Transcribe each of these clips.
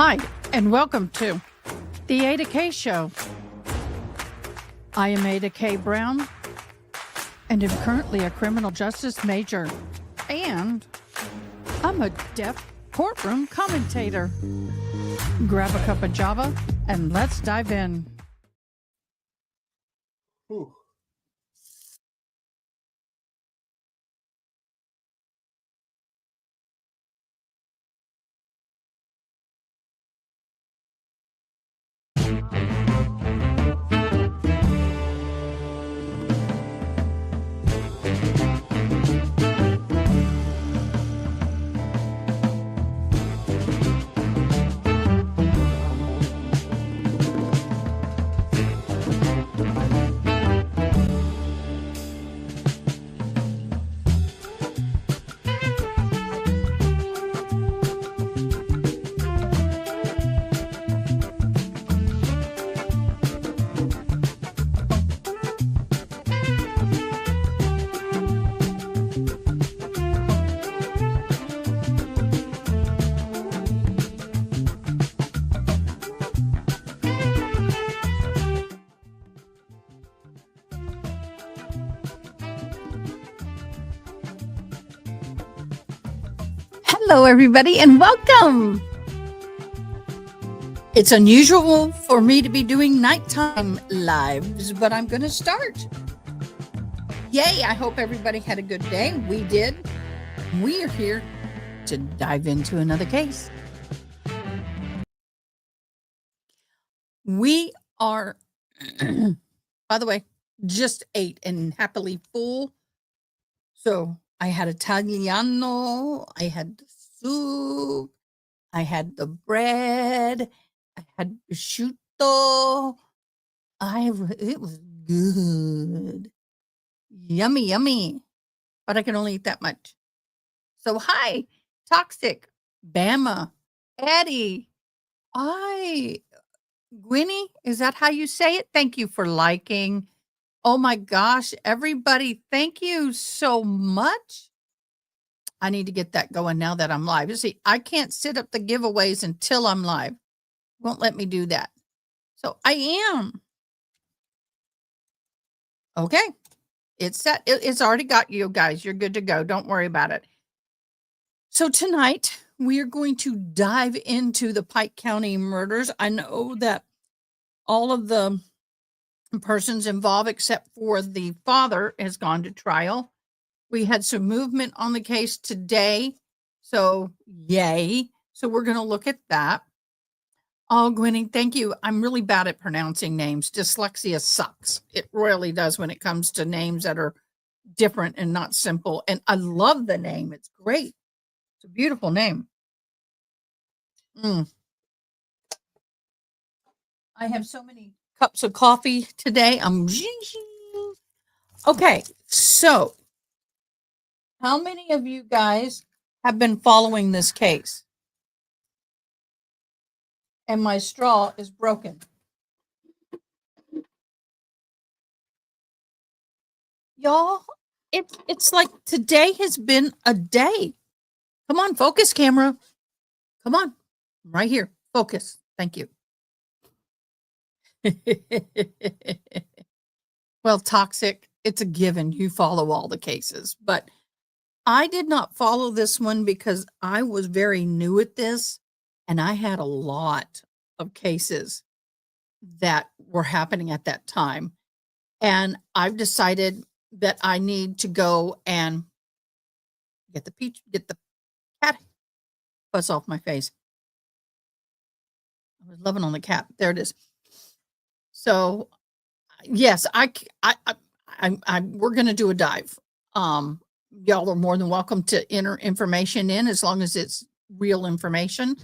Hi, and welcome to the Ada K Show. I am Ada K. Brown, and am currently a criminal justice major, and I'm a deaf courtroom commentator. Grab a cup of Java, and let's dive in. Ooh. Hello, everybody, and welcome. It's unusual for me to be doing nighttime lives, but I'm going to start. Yay, I hope everybody had a good day. We did. We are here to dive into another case. We are, by the way, just ate and happily full. So I had Italiano, I had soup, I had the bread, I had prosciutto. It was good. Yummy, yummy. But I can only eat that much. So hi, Toxic, Bama, Eddie. Hi, Gwynny, is that how you say it? Thank you for liking. Oh my gosh, everybody, thank you so much. I need to get that going now that I'm live. You see, I can't set up the giveaways until I'm live. Won't let me do that. So I am. Okay. It's set. It's already got you guys. You're good to go. Don't worry about it. So tonight we are going to dive into the Pike County murders. I know that all of the persons involved, except for the father, has gone to trial. We had some movement on the case today. So yay. So we're going to look at that. Oh, Gwenny, thank you. I'm really bad at pronouncing names. Dyslexia sucks. It royally does when it comes to names that are different and not simple. And I love the name. It's great. It's a beautiful name. I have so many cups of coffee today. Okay. So how many of you guys have been following this case? And my straw is broken. Y'all, it's like today has been a day. Come on, focus, camera. Come on. Right here. Focus. Thank you. Well, Toxic, it's a given. You follow all the cases. But I did not follow this one because I was very new at this. And I had a lot of cases that were happening at that time. And I've decided that I need to go and get the cat buzz off my face. I was loving on the cat. There it is. So yes, we're going to do a dive. Y'all are more than welcome to enter information in as long as it's real information.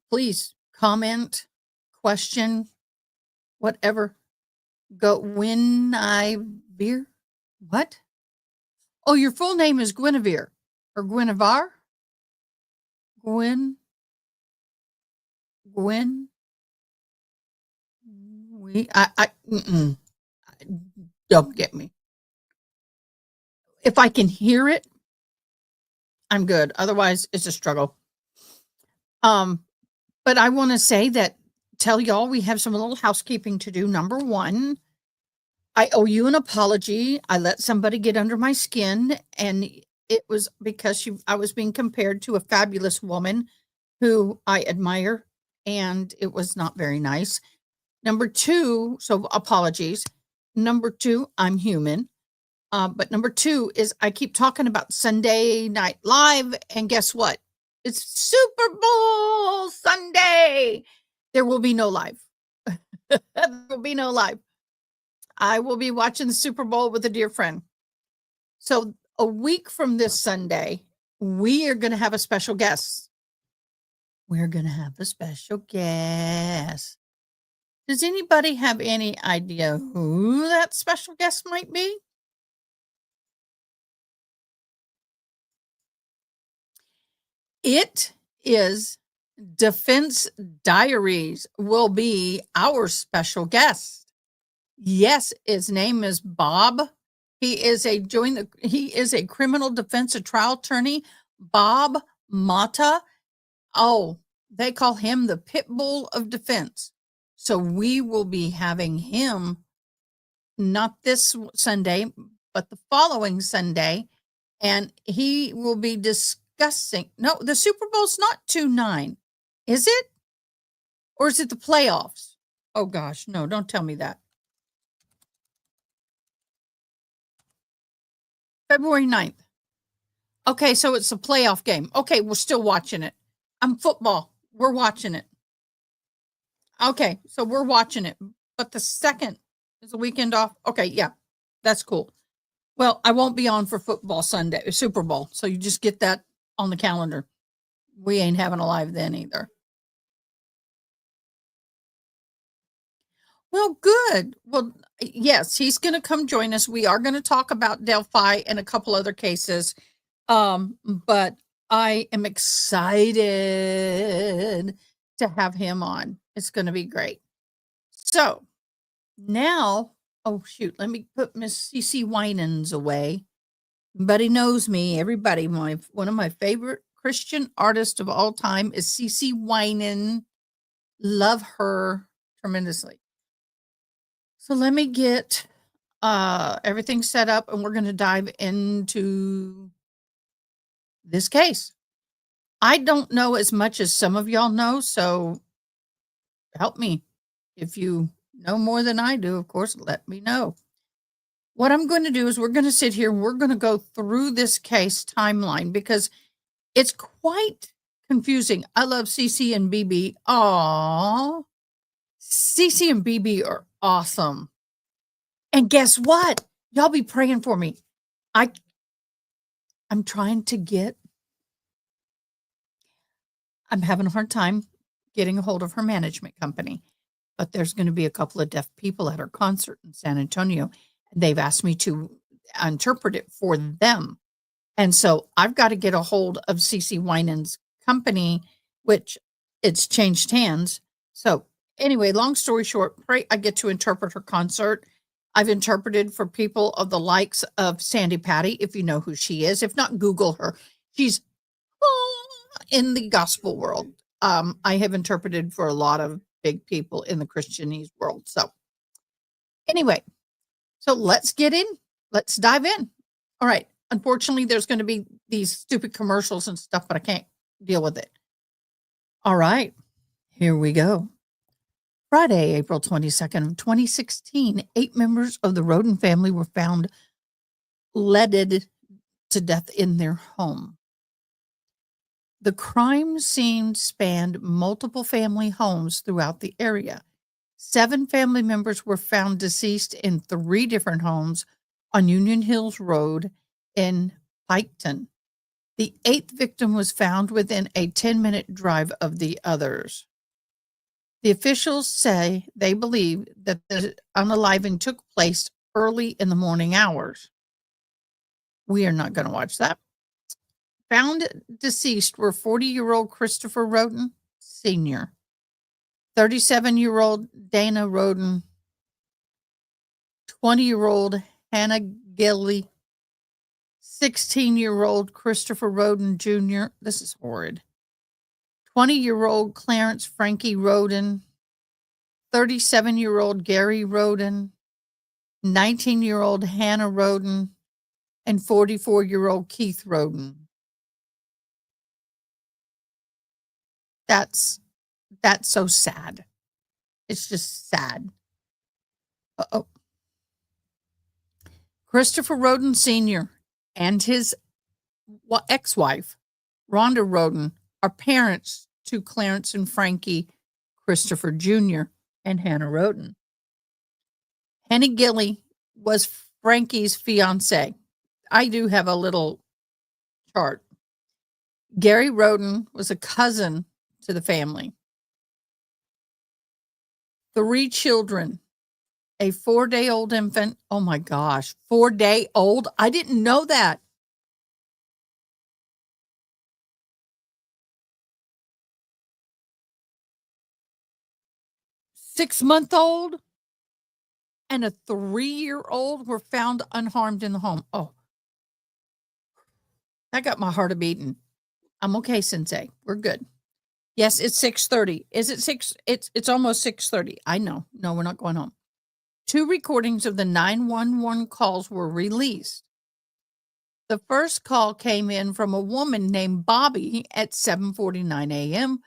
Please comment, question, whatever. Go Guinevere. What? Oh, your full name is Guinevere or Guinevere? Gwen. Don't get me. If I can hear it, I'm good. Otherwise, it's a struggle. But I want to say that tell y'all we have some little housekeeping to do. Number one, I owe you an apology. I let somebody get under my skin, and it was because I was being compared to a fabulous woman who I admire, and it was not very nice. Number two, so apologies. Number two, I'm human. But number two is I keep talking about Sunday Night Live, and guess what? It's Super Bowl Sunday. There will be no live. There will be no live. I will be watching the Super Bowl with a dear friend. So a week from this Sunday, we are going to have a special guest. We're going to have a special guest. Does anybody have any idea who that special guest might be? It is Defense Diaries will be our special guest. Yes, his name is Bob. He is a criminal defense trial attorney, Bob Mata. Oh, they call him the pit bull of defense. So we will be having him not this Sunday, but the following Sunday, and he will be discussing. No, the Super Bowl's not 2-9, is it? Or is it the playoffs? Oh gosh, no, don't tell me that. February 9th. Okay, so it's a playoff game. Okay, we're still watching it. I'm football. We're watching it. Okay, so we're watching it. But the second is a weekend off. Okay, yeah, that's cool. Well, I won't be on for football Sunday, Super Bowl. So you just get that on the calendar. We ain't having a live then either. Well, good. Well, yes, he's going to come join us. We are going to talk about Delphi and a couple other cases. But I am excited to have him on. It's going to be great. So now, oh shoot, let me put Miss CC Winans away. Everybody knows me. Everybody, one of my favorite Christian artists of all time is CC Winan. Love her tremendously. So let me get everything set up, and we're going to dive into this case. I don't know as much as some of y'all know, so help me. If you know more than I do, of course, let me know. What I'm going to do is we're going to sit here and we're going to go through this case timeline because it's quite confusing. I love CC and BB. Aww. CC and BB are awesome. And guess what? Y'all be praying for me. I'm trying to get, I'm having a hard time getting a hold of her management company, but there's going to be a couple of deaf people at her concert in San Antonio. And they've asked me to interpret it for them. And so I've got to get a hold of CC Winans' company, which it's changed hands. So anyway, long story short, pray I get to interpret her concert. I've interpreted for people of the likes of Sandy Patty, if you know who she is. If not, Google her. She's in the gospel world. I have interpreted for a lot of big people in the Christianese world. So anyway, so let's get in. Let's dive in. All right. Unfortunately, there's going to be these stupid commercials and stuff, but I can't deal with it. All right. Here we go. Friday, April 22nd of 2016, 8 members of the Rhoden family were found leaded to death in their home. The crime scene spanned multiple family homes throughout the area. 7 family members were found deceased in 3 different homes on Union Hills Road in Piketon. The 8th victim was found within a 10-minute drive of the others. The officials say they believe that the unaliving took place early in the morning hours. We are not going to watch that. Found deceased were 40-year-old Christopher Rhoden, Sr., 37-year-old Dana Rhoden, 20-year-old Hannah Gilly, 16-year-old Christopher Rhoden Jr. This is horrid. 20-year-old Clarence Frankie Rhoden, 37-year-old Gary Rhoden, 19-year-old Hannah Rhoden, and 44-year-old Keith Rhoden. That's so sad. It's just sad. Uh-oh. Christopher Rhoden Sr. and his ex-wife, Rhonda Rhoden, are parents to Clarence and Frankie Christopher Jr. and Hannah Rhoden. Henny Gilly was Frankie's fiance. I do have a little chart. Gary Rhoden was a cousin to the family. 3 children, a 4-day-old infant. Oh my gosh, 4-day-old? I didn't know that. Six-month-old and a 3-year-old were found unharmed in the home. Oh, that got my heart a-beating. I'm okay, Sensei. We're good. Yes, it's 6:30. Is it 6? It's almost 6:30. I know. No, we're not going home. 2 recordings of the 911 calls were released. The first call came in from a woman named Bobby at 7:49 a.m.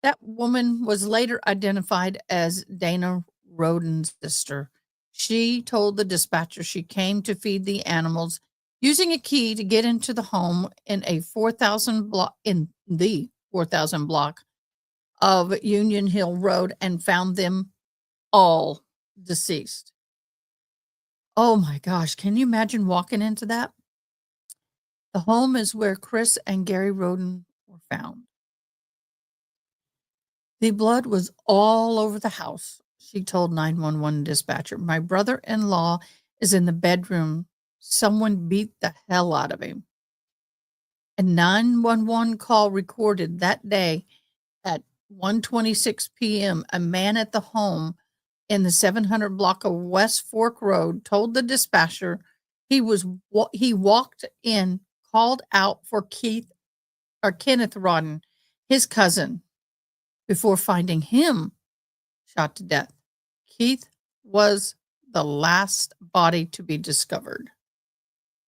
That woman was later identified as Dana Rhoden's sister. She told the dispatcher she came to feed the animals using a key to get into the home in the 4,000 block of Union Hill Road and found them all deceased. Oh my gosh, can you imagine walking into that? The home is where Chris and Gary Rhoden were found. The blood was all over the house, she told 911 dispatcher. My brother-in-law is in the bedroom. Someone beat the hell out of him. A 911 call recorded that day at 1:26 p.m. A man at the home in the 700 block of West Fork Road told the dispatcher he walked in, called out for Kenneth Rhoden, his cousin, before finding him shot to death. Keith was the last body to be discovered.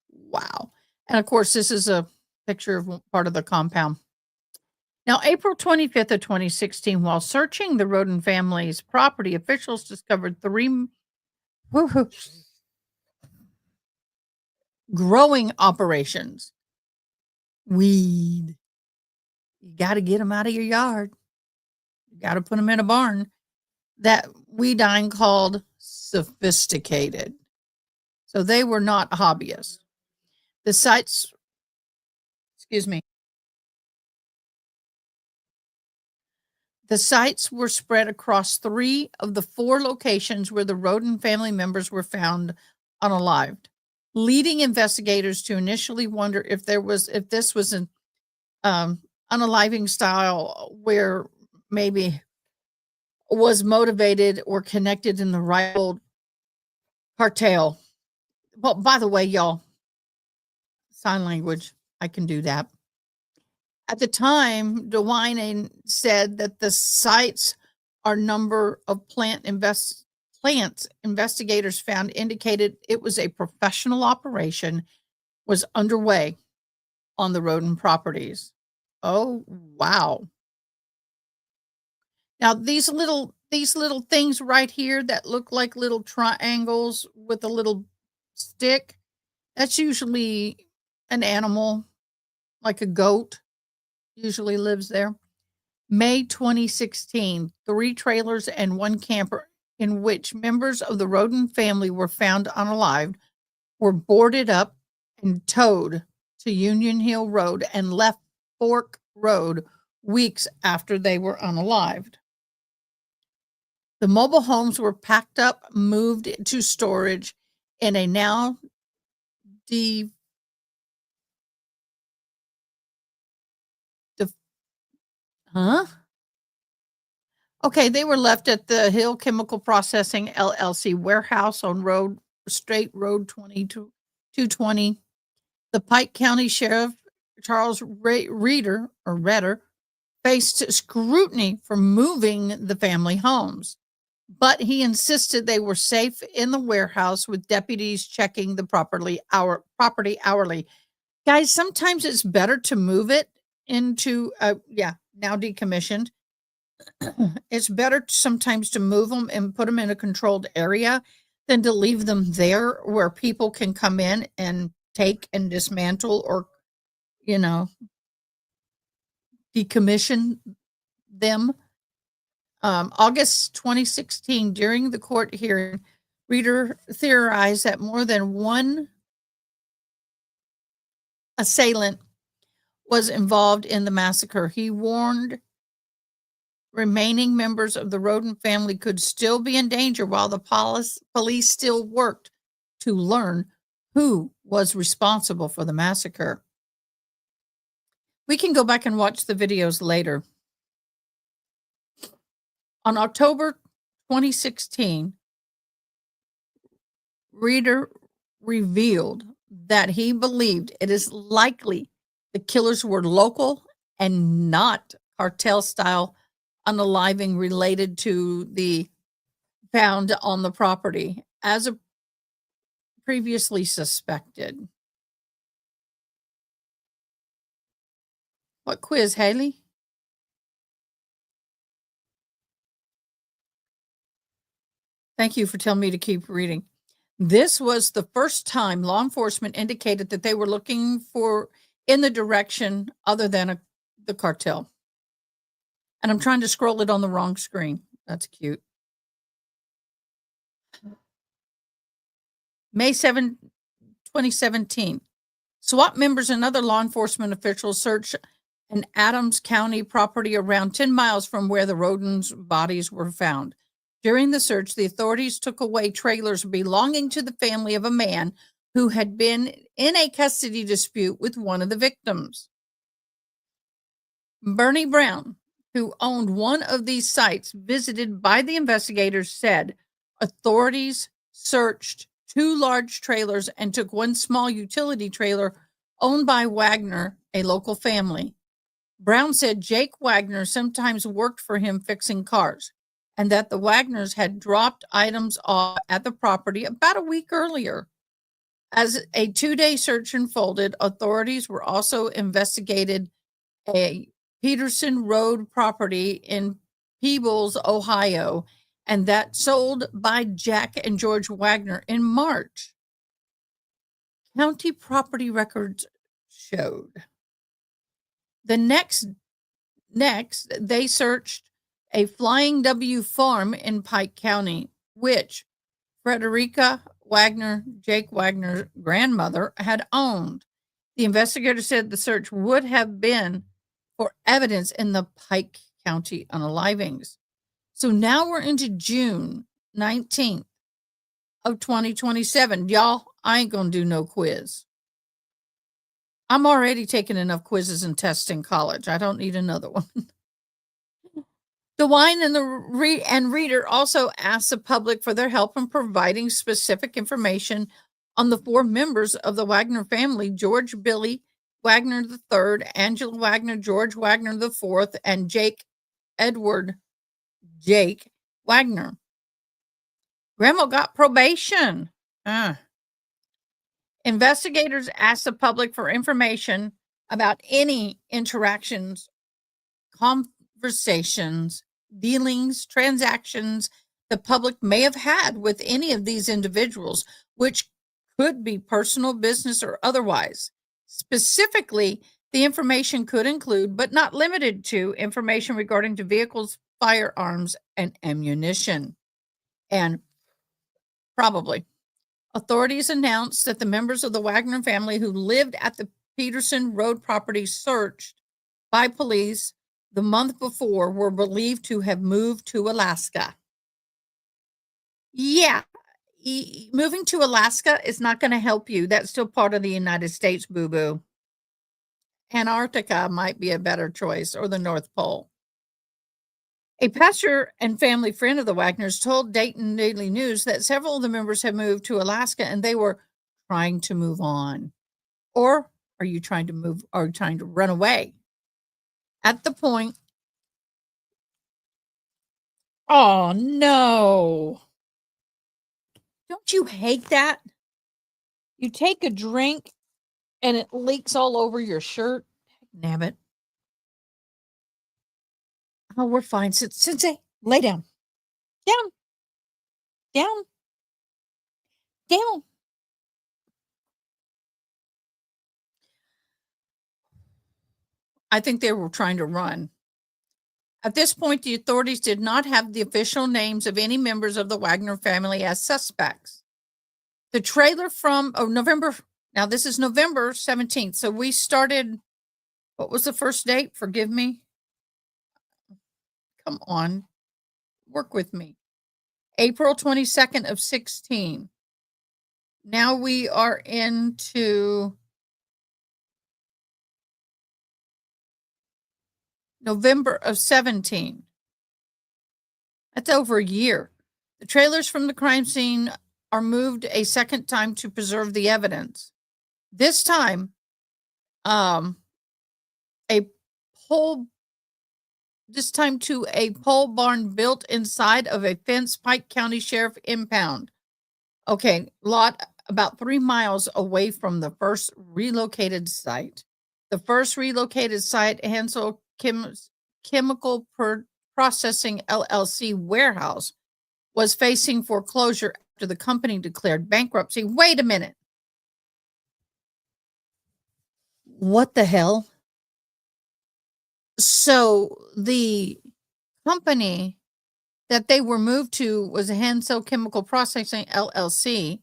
Wow. And of course, this is a picture of part of the compound. Now, April 25th of 2016, while searching the Rhoden family's property, officials discovered 3 growing operations. Weed. You got to get them out of your yard. You got to put them in a barn. That Weedine called sophisticated. So they were not hobbyists. The sites, the sites were spread across 3 of the 4 locations where the Rhoden family members were found unalived, leading investigators to initially wonder if this was an unaliving style where maybe was motivated or connected in the rival cartel. Well, by the way, y'all, sign language, I can do that. At the time, DeWine said that the sites are number of plants investigators found indicated it was a professional operation was underway on the Rhoden properties. Oh, wow. Now, these little things right here that look like little triangles with a little stick, that's usually an animal, like a goat, usually lives there. May 2016, 3 trailers and 1 camper in which members of the Rhoden family were found unalived were boarded up and towed to Union Hill Road and left Fork Road weeks after they were unalived. The mobile homes were packed up, moved to storage in a now Okay, they were left at the Hill Chemical Processing LLC warehouse on State Road 220. The Pike County Sheriff Charles Reder faced scrutiny for moving the family homes, but he insisted they were safe in the warehouse with deputies checking the property hourly. Guys, sometimes it's better to move it into now decommissioned. It's better sometimes to move them and put them in a controlled area than to leave them there where people can come in and take and dismantle or, you know, decommission them. August 2016, during the court hearing, Reader theorized that more than one assailant was involved in the massacre. He warned remaining members of the Rhoden family could still be in danger while the police still worked to learn who was responsible for the massacre. We can go back and watch the videos later. On October 2016, Reader revealed that he believed it is likely the killers were local and not cartel-style unaliving related to the found on the property, as previously suspected. What quiz, Haley? Thank you for telling me to keep reading. This was the first time law enforcement indicated that they were looking for in the direction other than the cartel. And I'm trying to scroll it on the wrong screen. That's cute. May 7, 2017. SWAT members and other law enforcement officials searched an Adams County property around 10 miles from where the Rhoden's bodies were found. During the search, the authorities took away trailers belonging to the family of a man who had been in a custody dispute with one of the victims. Bernie Brown, who owned one of these sites visited by the investigators, said authorities searched 2 large trailers and took one small utility trailer owned by Wagner, a local family. Brown said Jake Wagner sometimes worked for him fixing cars, and that the Wagners had dropped items off at the property about a week earlier. As a 2-day search unfolded, authorities were also investigated a Peterson Road property in Peebles, Ohio, and that sold by Jack and George Wagner in March. County property records showed. The next, they searched a Flying W farm in Pike County, which Frederica Wagner, Jake Wagner's grandmother, had owned. The investigator said the search would have been for evidence in the Pike County unalivings. So now we're into June 19th of 2027. Y'all, I ain't going to do no quiz. I'm already taking enough quizzes and tests in college. I don't need another one. DeWine and Reader also asked the public for their help in providing specific information on the 4 members of the Wagner family: George Billy Wagner III, Angela Wagner, George Wagner IV, and Jake Edward Jake Wagner. Grandma got probation. Investigators asked the public for information about any interactions, conversations, dealings, transactions the public may have had with any of these individuals, which could be personal, business, or otherwise. Specifically, the information could include, but not limited to, information regarding to vehicles, firearms, and ammunition. And probably. Authorities announced that the members of the Wagner family who lived at the Peterson Road property searched by police the month before were believed to have moved to Alaska. Yeah, moving to Alaska is not going to help you. That's still part of the United States, boo-boo. Antarctica might be a better choice, or the North Pole. A pastor and family friend of the Wagners told Dayton Daily News that several of the members had moved to Alaska and they were trying to move on. Or are you trying to move or trying to run away? At the point Oh, no. Don't you hate that? You take a drink and it leaks all over your shirt. Nabbit. Oh, we're fine. Sensei, lay down. Down, down, down. I think they were trying to run. At this point, the authorities did not have the official names of any members of the Wagner family as suspects. The trailer from November, now this is November 17th. So we started, what was the first date? Forgive me. Come on, work with me. April 22nd of 16. Now we are into November of 17. That's over a year. The trailers from the crime scene are moved a second time to preserve the evidence. This time, a pole, this time to a pole barn built inside of a fenced Pike County Sheriff impound. Okay, lot about 3 miles away from the first relocated site. The first relocated site, Hansel Chemical Processing LLC warehouse, was facing foreclosure after the company declared bankruptcy. Wait a minute. What the hell? So the company that they were moved to was Hansel Chemical Processing LLC.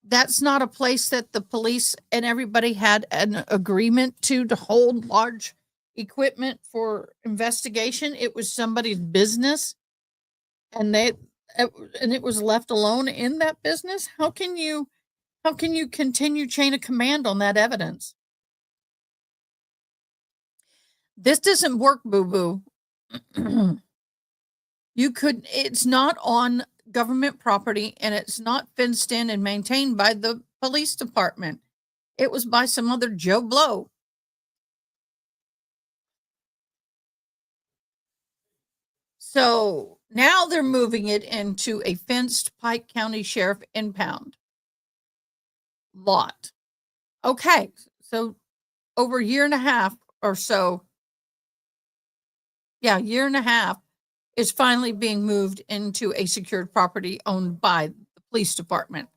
That's not a place that the police and everybody had an agreement to hold large equipment for investigation. It was somebody's business, and it was left alone in that business. How can you continue chain of command on that evidence? This doesn't work, boo boo. It's not on government property, and it's not fenced in and maintained by the police department. It was by some other Joe Blow. So now they're moving it into a fenced Pike County Sheriff impound lot. Okay, so over a year and a half or so, year and a half, is finally being moved into a secured property owned by the police department.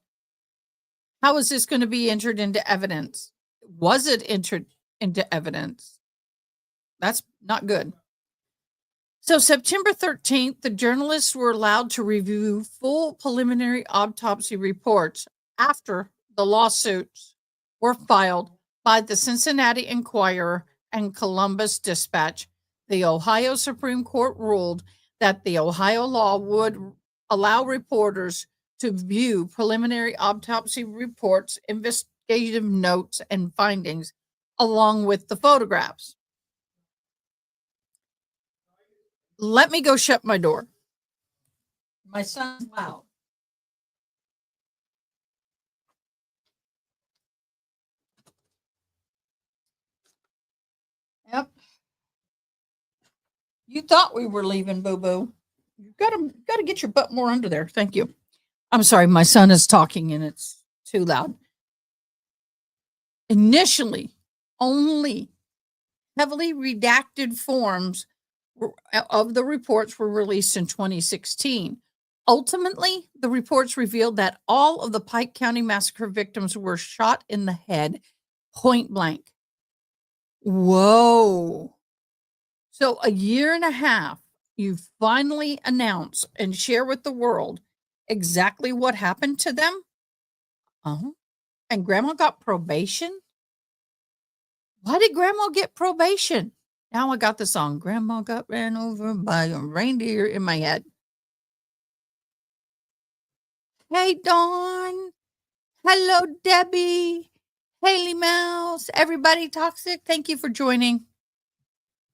How is this going to be entered into evidence? Was it entered into evidence? That's not good. So September 13th, the journalists were allowed to review full preliminary autopsy reports after the lawsuits were filed by the Cincinnati Enquirer and Columbus Dispatch. The Ohio Supreme Court ruled that the Ohio law would allow reporters to view preliminary autopsy reports, investigative notes, and findings, along with the photographs. Let me go shut my door. My son's loud. Yep. You thought we were leaving, boo boo. You gotta get your butt more under there. Thank you. I'm sorry, my son is talking and it's too loud. Initially, only heavily redacted forms of the reports were released in 2016. Ultimately, the reports revealed that all of the Pike County Massacre victims were shot in the head, point blank. Whoa. So a year and a half, you finally announce and share with the world exactly what happened to them? And grandma got probation? Why did grandma get probation? Now I got the song, Grandma Got Ran Over by a Reindeer, in my head. Hey, Dawn. Hello, Debbie. Haley Mouse. Everybody toxic. Thank you for joining.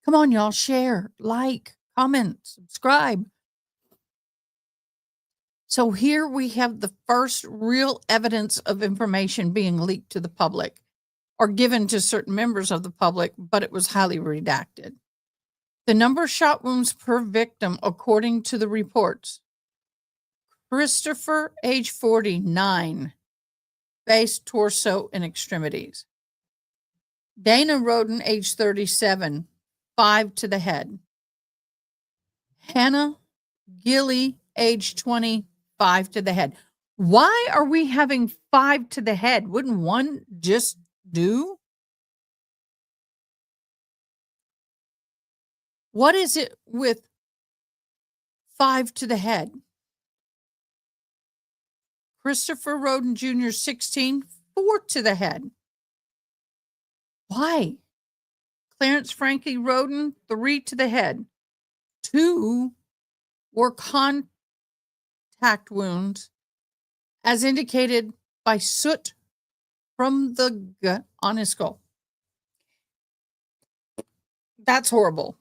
Come on, y'all. Share, like, comment, subscribe. So here we have the first real evidence of information being leaked to the public or given to certain members of the public, but it was highly redacted. The number of shot wounds per victim, according to the reports. Christopher, age 49, face, torso, and extremities. Dana Rhoden, age 37, 5 to the head. Hannah Gilly, age 20, 5 to the head. Why are we having 5 to the head? Wouldn't one just do? What is it with 5 to the head? Christopher Rhoden Jr., 16, 4 to the head. Why? Clarence Frankie Rhoden, 3 to the head. 2 were contact wounds, as indicated by soot from the gut on his skull. That's horrible.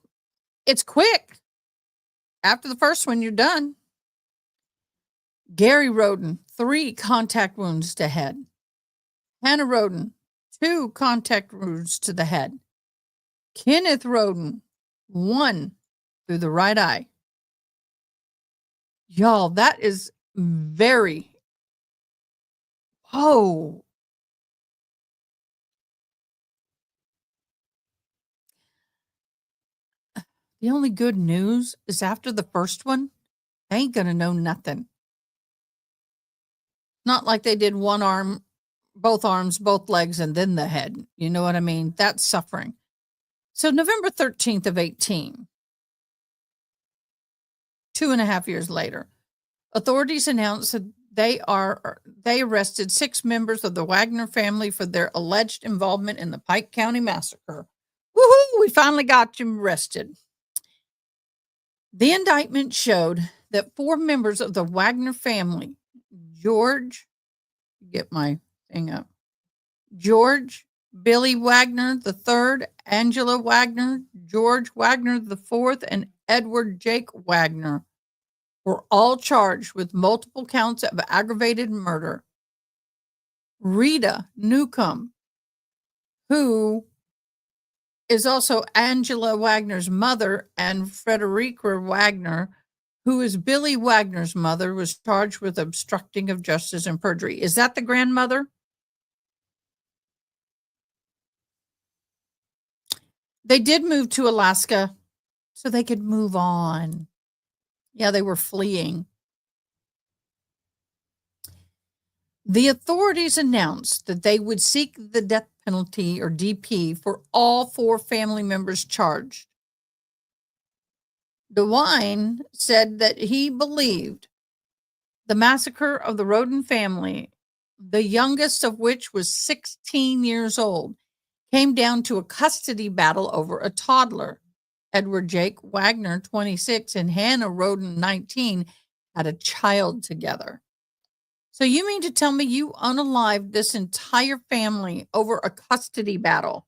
It's quick. After the first one, you're done. Gary Rhoden, 3 contact wounds to head. Hannah Rhoden, 2 contact wounds to the head. Kenneth Rhoden, 1 through the right eye. Y'all, that is very, oh. The only good news is after the first one, they ain't going to know nothing. Not like they did one arm, both arms, both legs, and then the head. You know what I mean? That's suffering. So November 13th of 18, 2.5 years later, authorities announced that they arrested 6 members of the Wagner family for their alleged involvement in the Pike County Massacre. Woohoo! We finally got you arrested. The indictment showed that 4 members of the Wagner family, George, Billy Wagner III, Angela Wagner, George Wagner IV, and Edward Jake Wagner, were all charged with multiple counts of aggravated murder. Rita Newcomb, who is also Angela Wagner's mother, and Frederica Wagner, who is Billy Wagner's mother, was charged with obstructing of justice and perjury. Is that the grandmother? They did move to Alaska so they could move on. Yeah, they were fleeing. The authorities announced that they would seek the death penalty, or DP, for all 4 family members charged. DeWine said that he believed the massacre of the Rhoden family, the youngest of which was 16 years old, came down to a custody battle over a toddler. Edward Jake Wagner, 26, and Hannah Rhoden, 19, had a child together. So you mean to tell me you unalived this entire family over a custody battle?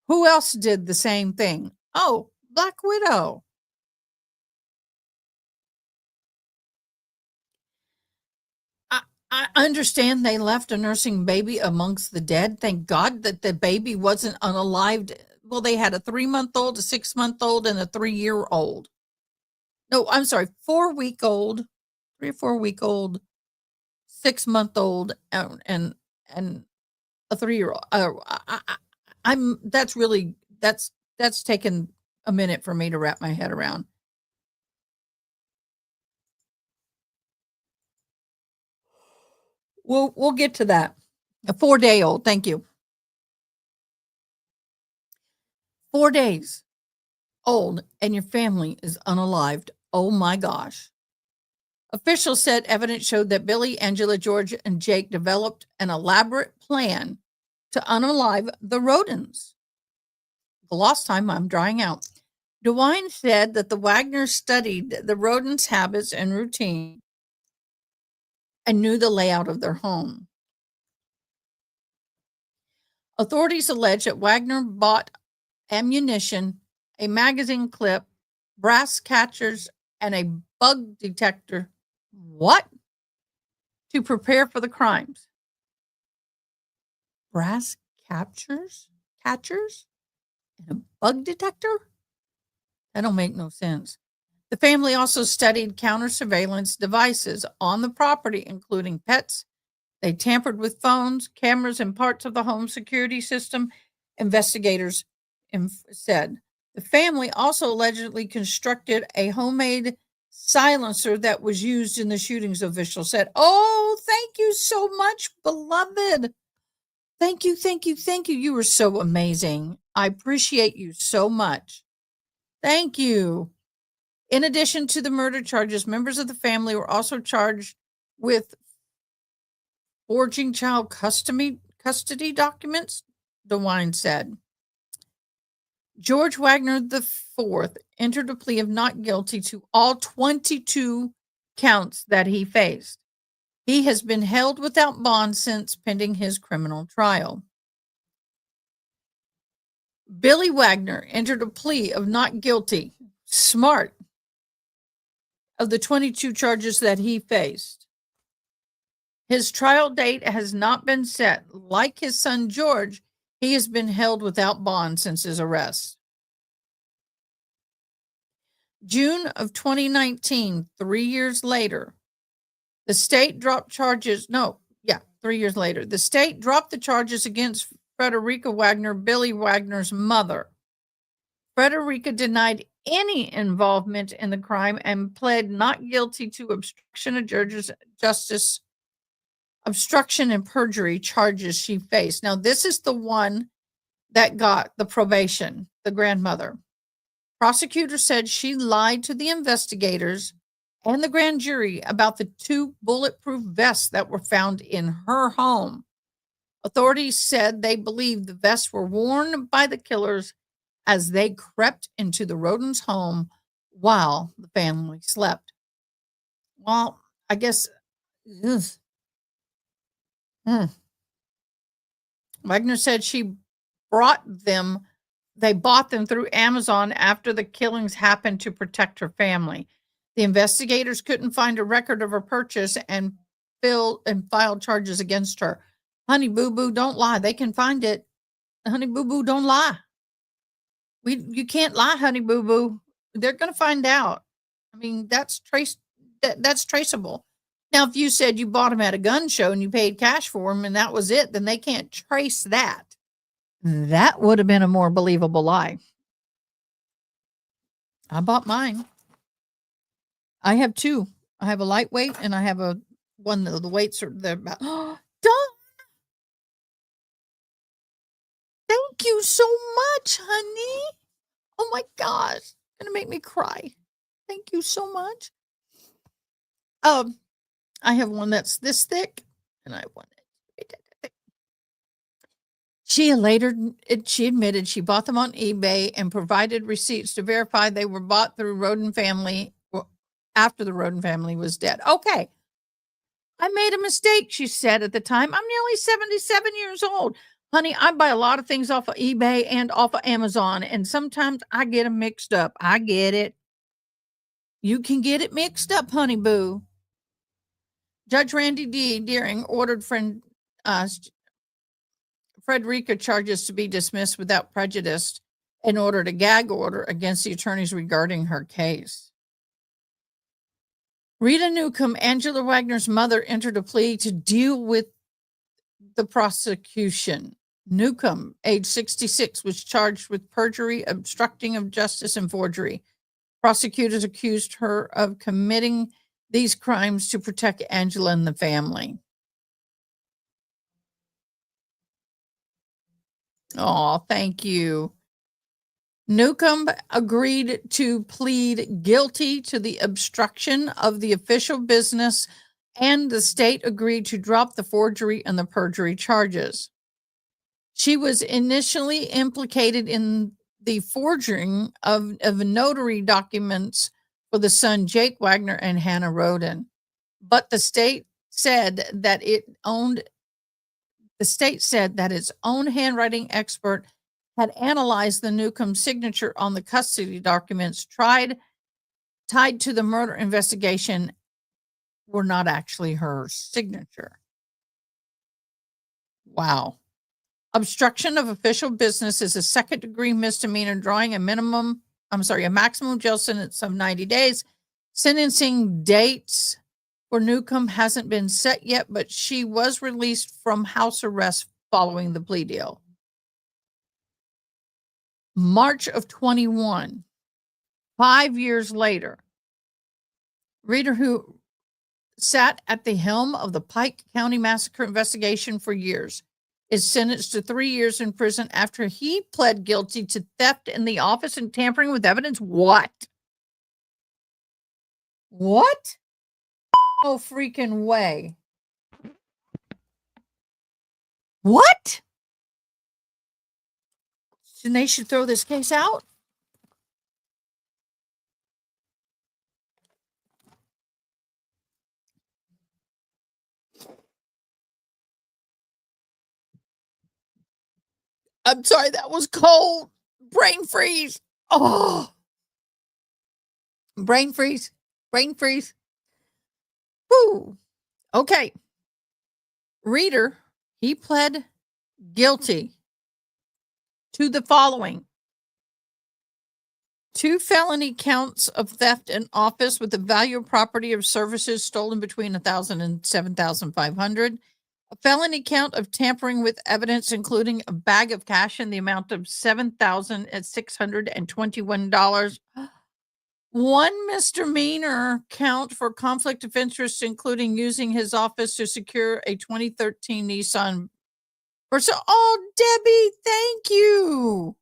Who else did the same thing? Oh, Black Widow. I understand they left a nursing baby amongst the dead. Thank God that the baby wasn't unalived. Well, they had a 3-month-old, a 6-month-old, and a 3-year-old. No, I'm sorry, 4-week-old, 3 or 4-week-old, 6-month-old, and a 3-year-old. That's taken a minute for me to wrap my head around. We'll get to that. A 4-day-old, thank you. 4 days old, and your family is unalived. Oh my gosh. Officials said evidence showed that Billy, Angela, George, and Jake developed an elaborate plan to unalive the Rhodens. The last time I'm drying out. DeWine said that the Wagners studied the Rhodens' habits and routine and knew the layout of their home. Authorities allege that Wagner bought ammunition, a magazine clip, brass catchers, and a bug detector. What? To prepare for the crimes. Brass catchers? And a bug detector? That don't make no sense. The family also studied counter surveillance devices on the property, including pets. They tampered with phones, cameras, and parts of the home security system, investigators said. The family also allegedly constructed a homemade silencer that was used in the shootings, officials said. Oh, thank you so much, beloved. Thank you, thank you, thank you. You were so amazing. I appreciate you so much. Thank you. In addition to the murder charges, members of the family were also charged with forging child custody documents, DeWine said. George Wagner IV entered a plea of not guilty to all 22 counts that he faced. He has been held without bond since pending his criminal trial. Billy Wagner entered a plea of not guilty, smart, of the 22 charges that he faced. His trial date has not been set. Like his son George, he has been held without bond since his arrest. June of 2019, 3 years later, the state dropped charges. 3 years later, the state dropped the charges against Frederica Wagner, Billy Wagner's mother. Frederica denied any involvement in the crime and pled not guilty to obstruction of justice, obstruction and perjury charges she faced. Now, this is the one that got the probation, the grandmother. Prosecutor said she lied to the investigators and the grand jury about the 2 bulletproof vests that were found in her home. Authorities said they believed the vests were worn by the killers as they crept into the Rhoden's home while the family slept. Well, I guess Wagner said they bought them through Amazon after the killings happened to protect her family. The investigators couldn't find a record of her purchase and filed charges against her. Honey Boo Boo, don't lie. They can find it. Honey Boo Boo, don't lie. You can't lie, Honey Boo Boo. They're going to find out. I mean, that's traceable. Now, if you said you bought them at a gun show and you paid cash for them and that was it, then they can't trace that. That would have been a more believable lie. I bought mine. I have 2. I have a lightweight and I have one of the weights are there about. Don't. Thank you so much, honey. Oh my gosh. It's gonna make me cry. Thank you so much. I have one that's this thick, and I want it. She admitted she bought them on eBay and provided receipts to verify they were bought through Rhoden family after the Rhoden family was dead. Okay. I made a mistake, she said at the time. I'm nearly 77 years old. Honey, I buy a lot of things off of eBay and off of Amazon, and sometimes I get them mixed up. I get it. You can get it mixed up, honey boo. Judge Randy D. Deering ordered Frederica charges to be dismissed without prejudice and ordered a gag order against the attorneys regarding her case. Rita Newcomb, Angela Wagner's mother, entered a plea to deal with the prosecution. Newcomb, age 66, was charged with perjury, obstructing of justice, and forgery. Prosecutors accused her of committing these crimes to protect Angela and the family. Oh, thank you. Newcomb agreed to plead guilty to the obstruction of the official business, and the state agreed to drop the forgery and the perjury charges. She was initially implicated in the forging of notary documents for the son Jake Wagner and Hannah Rhoden, but the state said that its own handwriting expert had analyzed the Newcomb signature on the custody documents tied to the murder investigation were not actually her signature. Wow. Obstruction of official business is a second-degree misdemeanor, drawing a minimum a maximum jail sentence of 90 days. Sentencing dates for Newcomb hasn't been set yet, but she was released from house arrest following the plea deal. March of 21, 5 years later, Reader, who sat at the helm of the Pike County Massacre investigation for years, is sentenced to 3 years in prison after he pled guilty to theft in the office and tampering with evidence. What? What? No freaking way. What? Then they should throw this case out? I'm sorry, that was cold. Brain freeze. Oh. Brain freeze. Brain freeze. Woo. Okay. Reader, he pled guilty to the following: 2 felony counts of theft in office with the value of property or services stolen between $1,000 and $7,500. A felony count of tampering with evidence, including a bag of cash in the amount of $7,621. 1 misdemeanor count for conflict of interest, including using his office to secure a 2013 Nissan Versa. Oh, Debbie, thank you.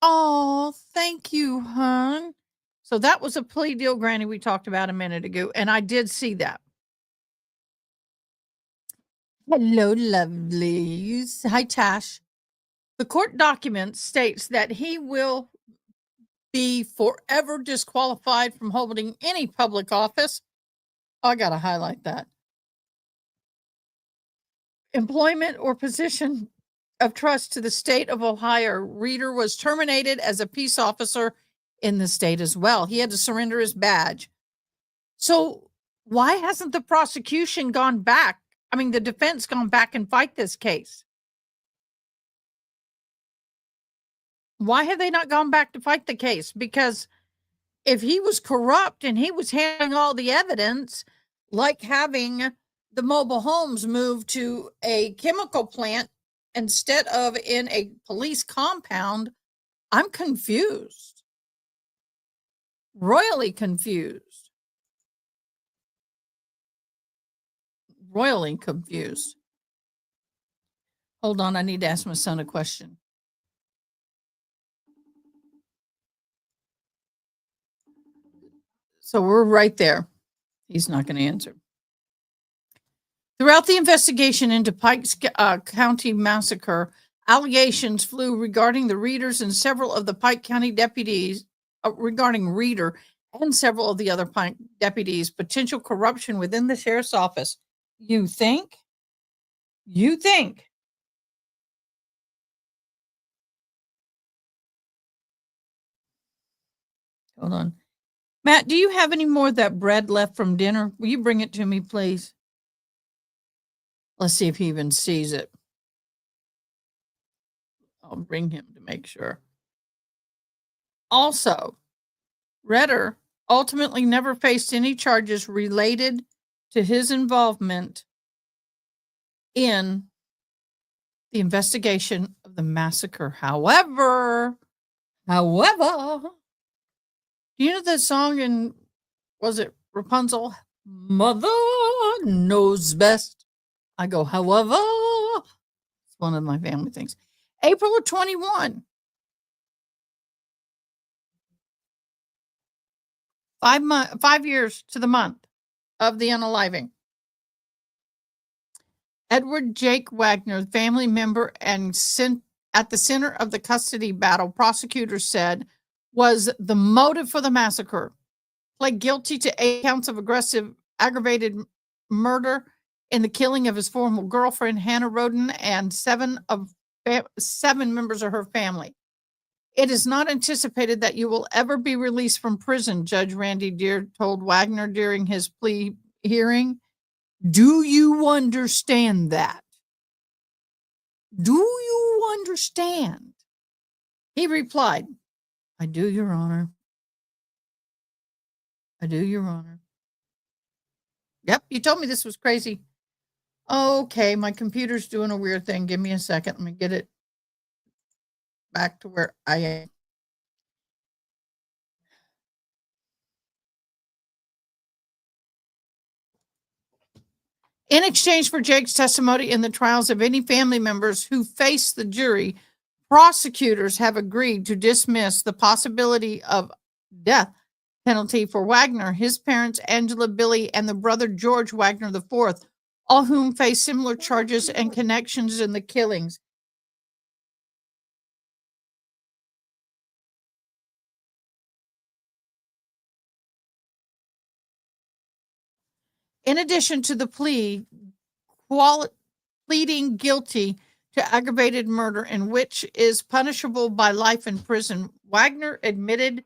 Oh, thank you, hon. So that was a plea deal, Granny, we talked about a minute ago, and I did see that. Hello, lovelies. Hi, Tash. The court document states that he will be forever disqualified from holding any public office. Oh, I got to highlight that. Employment or position of trust to the state of Ohio. Reader was terminated as a peace officer in the state as well. He had to surrender his badge. So why hasn't the prosecution gone back? I mean, the defense gone back and fight this case? Why have they not gone back to fight the case? Because if he was corrupt and he was handling all the evidence, like having the mobile homes moved to a chemical plant instead of in a police compound, I'm confused. Royally confused. Royally confused. Hold on, I need to ask my son a question. So we're right there. He's not going to answer. Throughout the investigation into Pike County Massacre, allegations flew regarding the Readers and several of the Pike County deputies, regarding Reader and several of the other Pike deputies, potential corruption within the sheriff's office. You think? You think? Hold on. Matt, do you have any more of that bread left from dinner? Will you bring it to me, please? Let's see if he even sees it. I'll bring him to make sure. Also, Redder ultimately never faced any charges related to his involvement in the investigation of the massacre. However, do you know that song in, was it Rapunzel? Mother knows best. I go, however. It's one of my family things. April of 21. 5 years to the month of the unaliving. Edward Jake Wagner, family member and at the center of the custody battle, prosecutors said was the motive for the massacre, pled guilty to 8 counts of aggravated murder in the killing of his former girlfriend, Hannah Rhoden, and 7 members of her family. It is not anticipated that you will ever be released from prison, Judge Randy Deere told Wagner during his plea hearing. Do you understand that? Do you understand He replied, I do, Your Honor. I do, Your Honor. Yep, you told me this was crazy. Okay, my computer's doing a weird thing. Give me a second. Let me get it back to where I am. In exchange for Jake's testimony in the trials of any family members who face the jury, prosecutors have agreed to dismiss the possibility of death penalty for Wagner, his parents, Angela, Billy, and the brother George Wagner IV, all whom face similar charges and connections in the killings. In addition to the pleading guilty to aggravated murder, in which is punishable by life in prison, Wagner admitted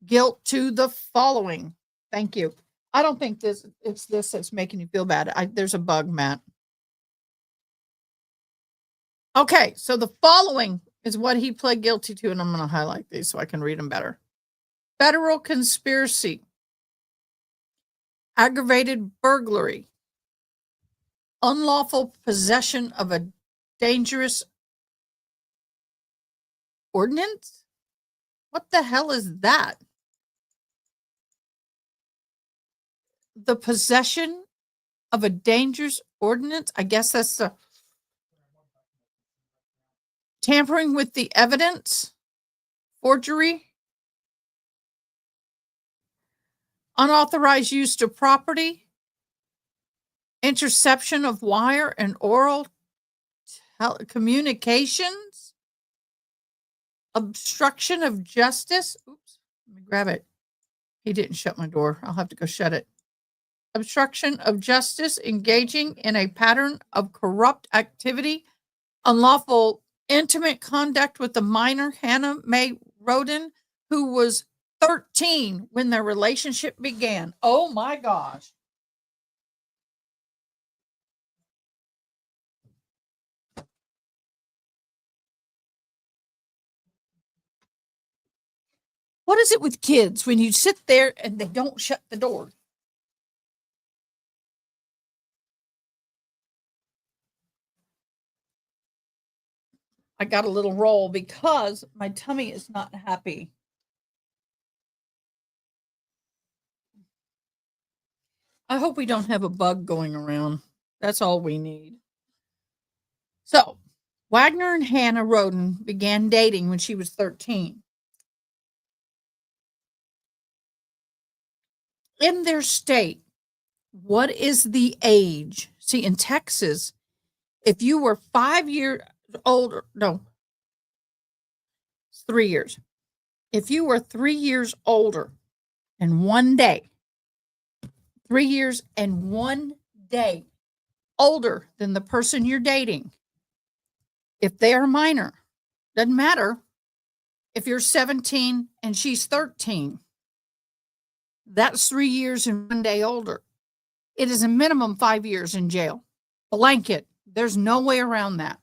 guilt to the following. Thank you. I don't think it's this that's making you feel bad. There's a bug, Matt. Okay, so the following is what he pled guilty to, and I'm going to highlight these so I can read them better. Federal conspiracy, aggravated burglary, unlawful possession of a dangerous ordinance? What the hell is that? The possession of a dangerous ordinance? I guess that's the tampering with the evidence, forgery, unauthorized use of property, interception of wire and oral communications, obstruction of justice. Oops, let me grab it. He didn't shut my door. I'll have to go shut it. Obstruction of justice, engaging in a pattern of corrupt activity, unlawful intimate conduct with the minor Hannah Mae Rhoden, who was 13 when their relationship began. Oh my gosh. What is it with kids when you sit there and they don't shut the door? I got a little roll because my tummy is not happy. I hope we don't have a bug going around. That's all we need. So, Wagner and Hannah Rhoden began dating when she was 13. In their state, what is the age? See, in Texas, if you were 5 years older, no, it's 3 years. If you were 3 years older and 1 day, 3 years and 1 day older than the person you're dating, if they are minor, doesn't matter if you're 17 and she's 13, that's 3 years and 1 day older. It is a minimum 5 years in jail. Blanket. There's no way around that.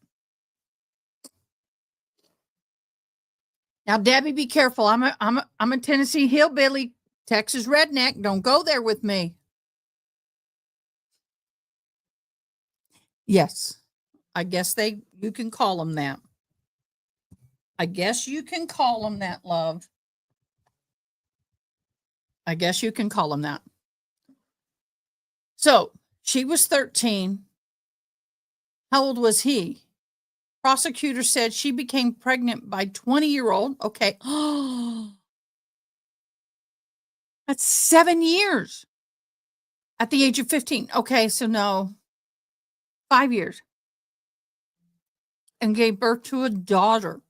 Now, Debbie, be careful. I'm a Tennessee hillbilly, Texas redneck. Don't go there with me. Yes, I guess you can call them that. I guess you can call them that, love. I guess you can call them that. So she was 13. How old was he? Prosecutor said she became pregnant by 20-year-old. Okay. That's 7 years at the age of 15. Okay, so no, 5 years. And gave birth to a daughter.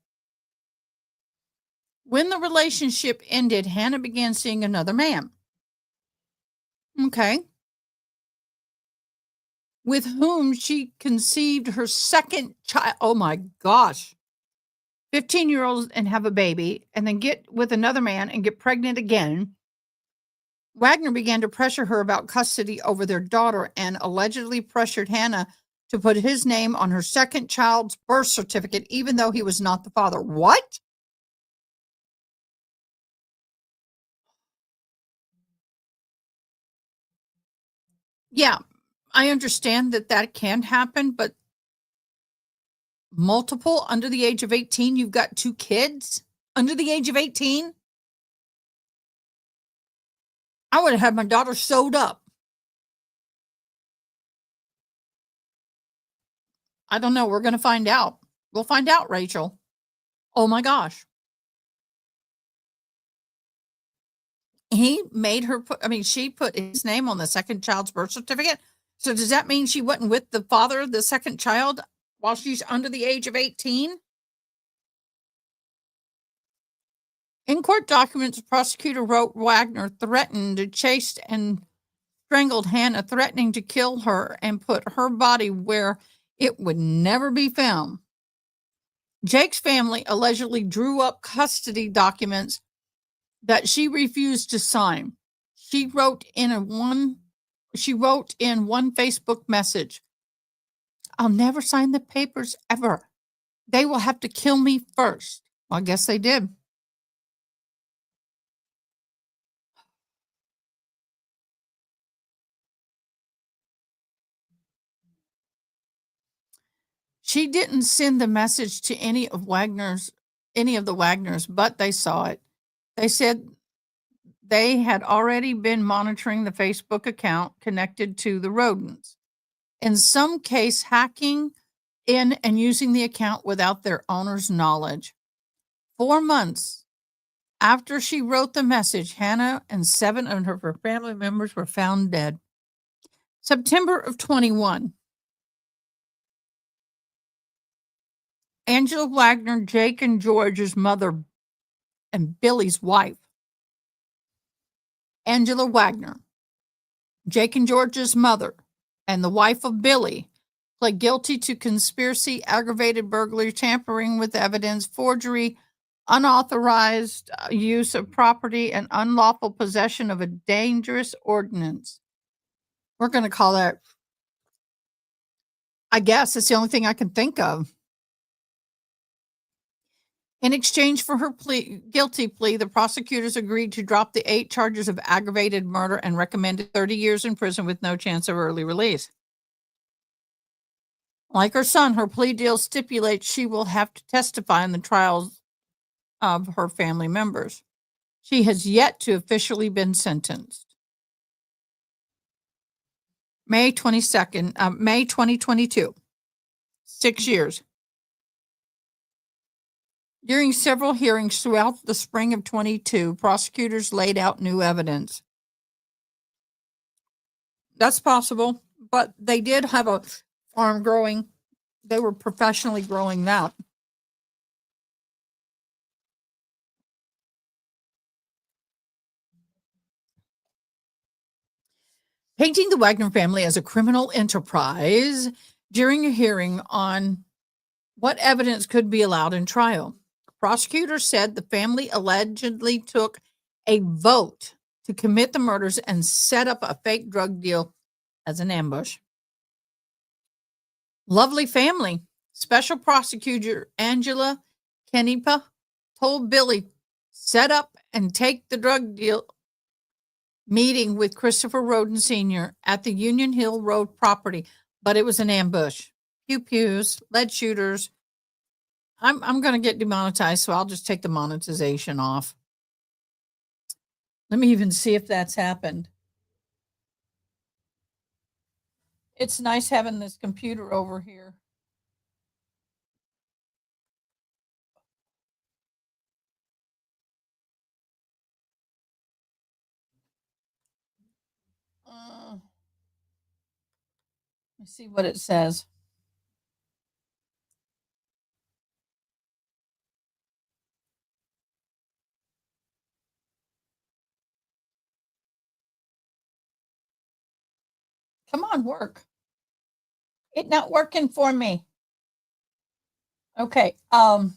When the relationship ended, Hannah began seeing another man. Okay. With whom she conceived her second child. Oh my gosh. 15-year-olds and have a baby, and then get with another man and get pregnant again. Wagner began to pressure her about custody over their daughter and allegedly pressured Hannah to put his name on her second child's birth certificate, even though he was not the father. What? Yeah, I understand that that can happen, but multiple under the age of 18, you've got 2 kids under the age of 18? I would have had my daughter sewed up. I don't know, we're gonna find out. We'll find out, Rachel. Oh my gosh. He made her put, I mean, she put his name on the second child's birth certificate. So does that mean she wasn't with the father of the second child while she's under the age of 18? In court documents, the prosecutor wrote Wagner threatened to chase and strangled Hannah, threatening to kill her and put her body where it would never be found. Jake's family allegedly drew up custody documents that she refused to sign. She wrote in one Facebook message, "I'll never sign the papers ever. They will have to kill me first." Well, I guess they did. She didn't send the message to any of the Wagners, but they saw it. They said they had already been monitoring the Facebook account connected to the Rhodens. In some case, hacking in and using the account without their owner's knowledge. 4 months after she wrote the message, Hannah and 7 of her family members were found dead. September of 21, Angela Wagner, Jake and George's mother, and Billy's wife. Angela Wagner, Jake and George's mother, and the wife of Billy, pled guilty to conspiracy, aggravated burglary, tampering with evidence, forgery, unauthorized use of property, and unlawful possession of a dangerous ordinance. We're going to call that, I guess, it's the only thing I can think of. In exchange for her guilty plea, the prosecutors agreed to drop the 8 charges of aggravated murder and recommended 30 years in prison with no chance of early release. Like her son, her plea deal stipulates she will have to testify in the trials of her family members. She has yet to officially been sentenced. May 22nd, May 2022, 6 years. During several hearings throughout the spring of 22, prosecutors laid out new evidence. That's possible, but they did have a farm growing. They were professionally growing that. Painting the Wagner family as a criminal enterprise during a hearing on what evidence could be allowed in trial. Prosecutors said the family allegedly took a vote to commit the murders and set up a fake drug deal as an ambush. Lovely family. Special prosecutor Angela Kenipa told Billy, set up and take the drug deal meeting with Christopher Rhoden Sr. at the Union Hill Road property, but it was an ambush. Pew pews, lead shooters. I'm going to get demonetized, so I'll just take the monetization off. Let me even see if that's happened. It's nice having this computer over here. Let's see what it says. Come on, work. It not working for me. Okay. Let's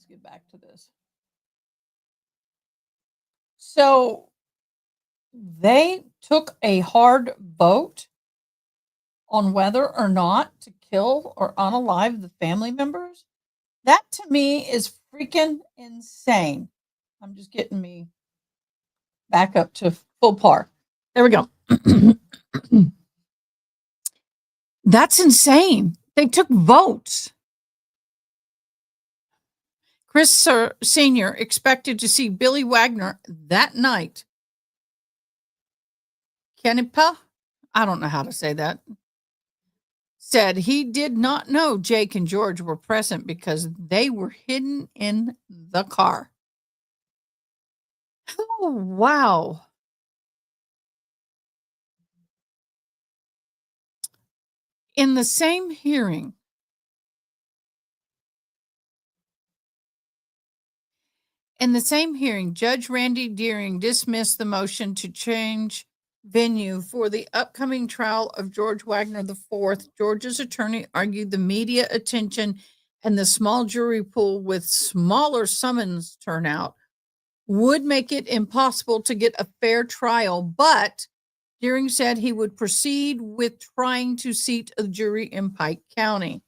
get back to this. So they took a hard vote on whether or not to kill or unalive the family members. That to me is freaking insane. I'm just getting me back up to full par. There we go. That's insane. They took votes. Chris Sr. expected to see Billy Wagner that night. Kenipa, I don't know how to say that, said he did not know Jake and George were present because they were hidden in the car. Oh, wow. In the same hearing, Judge Randy Deering dismissed the motion to change venue for the upcoming trial of George Wagner IV. George's attorney argued the media attention and the small jury pool with smaller summons turnout would make it impossible to get a fair trial, but Deering said he would proceed with trying to seat a jury in Pike County.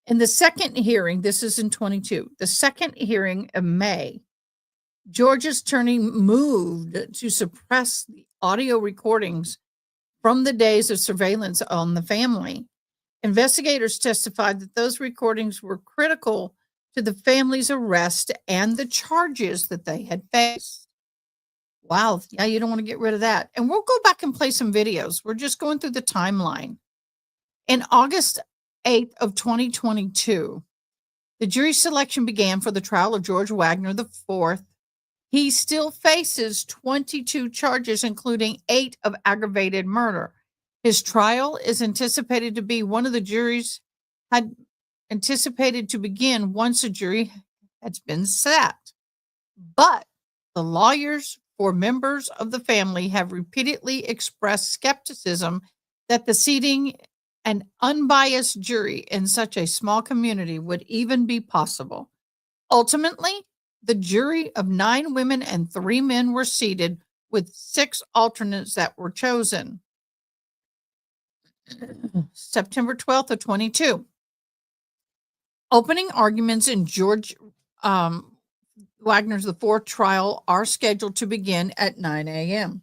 In the second hearing, this is in 22, the second hearing of May, George's attorney moved to suppress the audio recordings from the days of surveillance on the family. Investigators testified that those recordings were critical to the family's arrest and the charges that they had faced. Wow. Yeah, you don't want to get rid of that. And we'll go back and play some videos. We're just going through the timeline. In August 8th of 2022, the jury selection began for the trial of George Wagner IV. He still faces 22 charges, including 8 of aggravated murder. His trial is anticipated to be one of the juries had anticipated to begin once a jury has been set. But the lawyers for members of the family have repeatedly expressed skepticism that the seating an unbiased jury in such a small community would even be possible. Ultimately, the jury of 9 women and 3 men were seated with 6 alternates that were chosen. September 12th of 22. Opening arguments in George Wagner's IV trial are scheduled to begin at 9 a.m.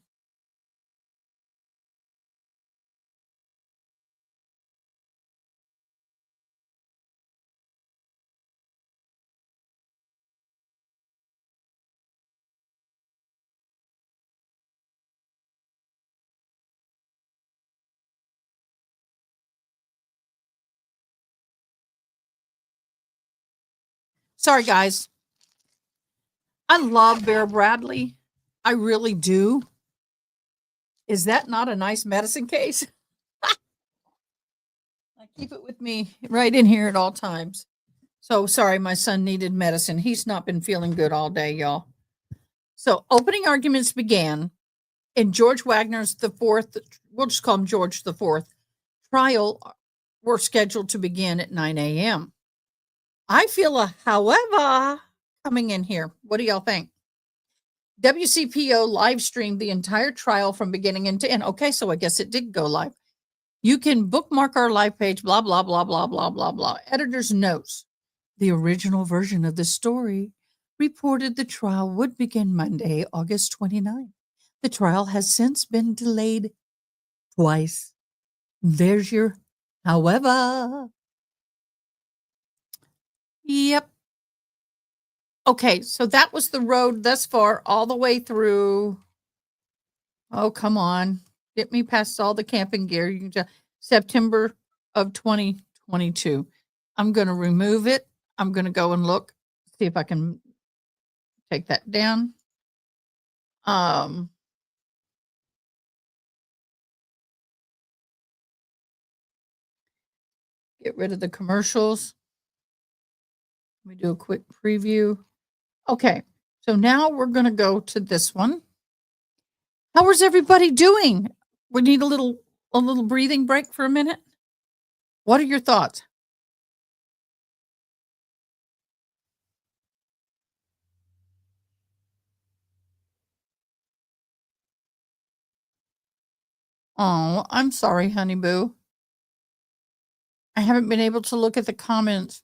Sorry, guys. I love Bear Bradley. I really do. Is that not a nice medicine case? I keep it with me right in here at all times. So sorry, my son needed medicine. He's not been feeling good all day, y'all. So opening arguments began in George Wagner's the fourth, we'll just call him George the Fourth, trial were scheduled to begin at 9 a.m. I feel a however coming in here. What do y'all think? WCPO live streamed the entire trial from beginning to end. Okay, so I guess it did go live. You can bookmark our live page, blah, blah, blah, blah, blah, blah, blah. Editor's notes. The original version of the story reported the trial would begin Monday, August 29th. The trial has since been delayed twice. There's your however. Yep. Okay, so that was the road thus far, all the way through. Oh, come on. Get me past all the camping gear. You can just, September of 2022. I'm going to remove it. I'm going to go and look, see if I can take that down. Get rid of the commercials. Let me do a quick preview. Okay, so now we're going to go to this one. How is everybody doing? We need a little breathing break for a minute. What are your thoughts? Oh, I'm sorry, honey boo. I haven't been able to look at the comments.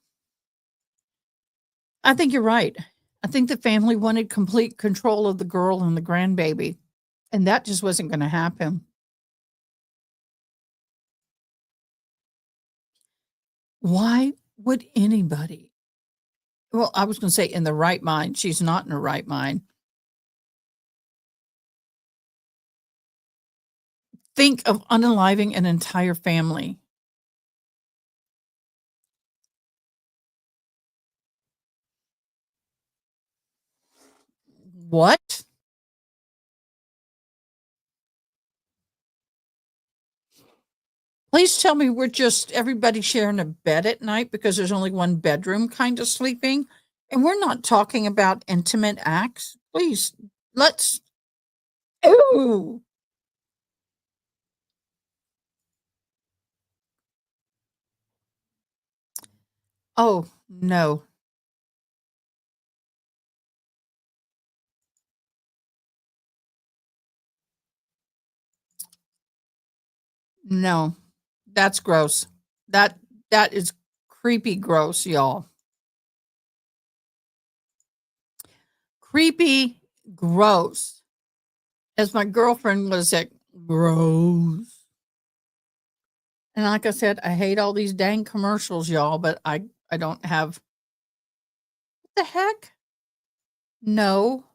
I think you're right. I think the family wanted complete control of the girl and the grandbaby, and that just wasn't gonna happen. Why would anybody, well, I was gonna say in the right mind, she's not in her right mind, think of unaliving an entire family. What? Please tell me we're just everybody sharing a bed at night because there's only one bedroom kind of sleeping, and we're not talking about intimate acts. Please, let's. Ooh. Oh, no. No. That's gross. That that is creepy gross, y'all. Creepy gross. As my girlfriend was at gross. And like I said, I hate all these dang commercials, y'all, but I don't have what the heck? No.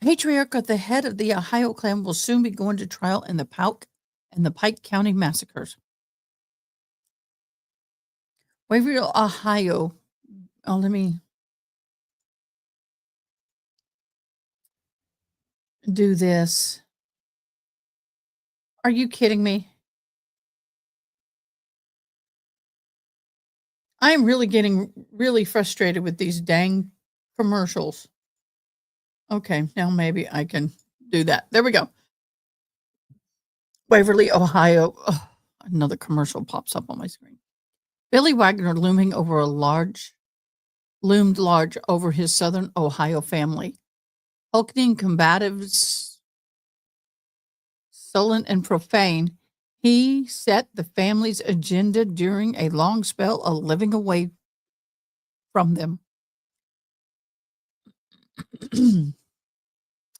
Patriarch at the head of the Ohio clan will soon be going to trial in the Pike County massacres. Waverly, Ohio. Oh, let me do this. Are you kidding me? I am really getting really frustrated with these dang commercials. Okay, now maybe I can do that. There we go. Waverly, Ohio. Ugh, another commercial pops up on my screen. Billy Wagner loomed large over his southern Ohio family. Hulking combatives, sullen and profane, he set the family's agenda during a long spell of living away from them.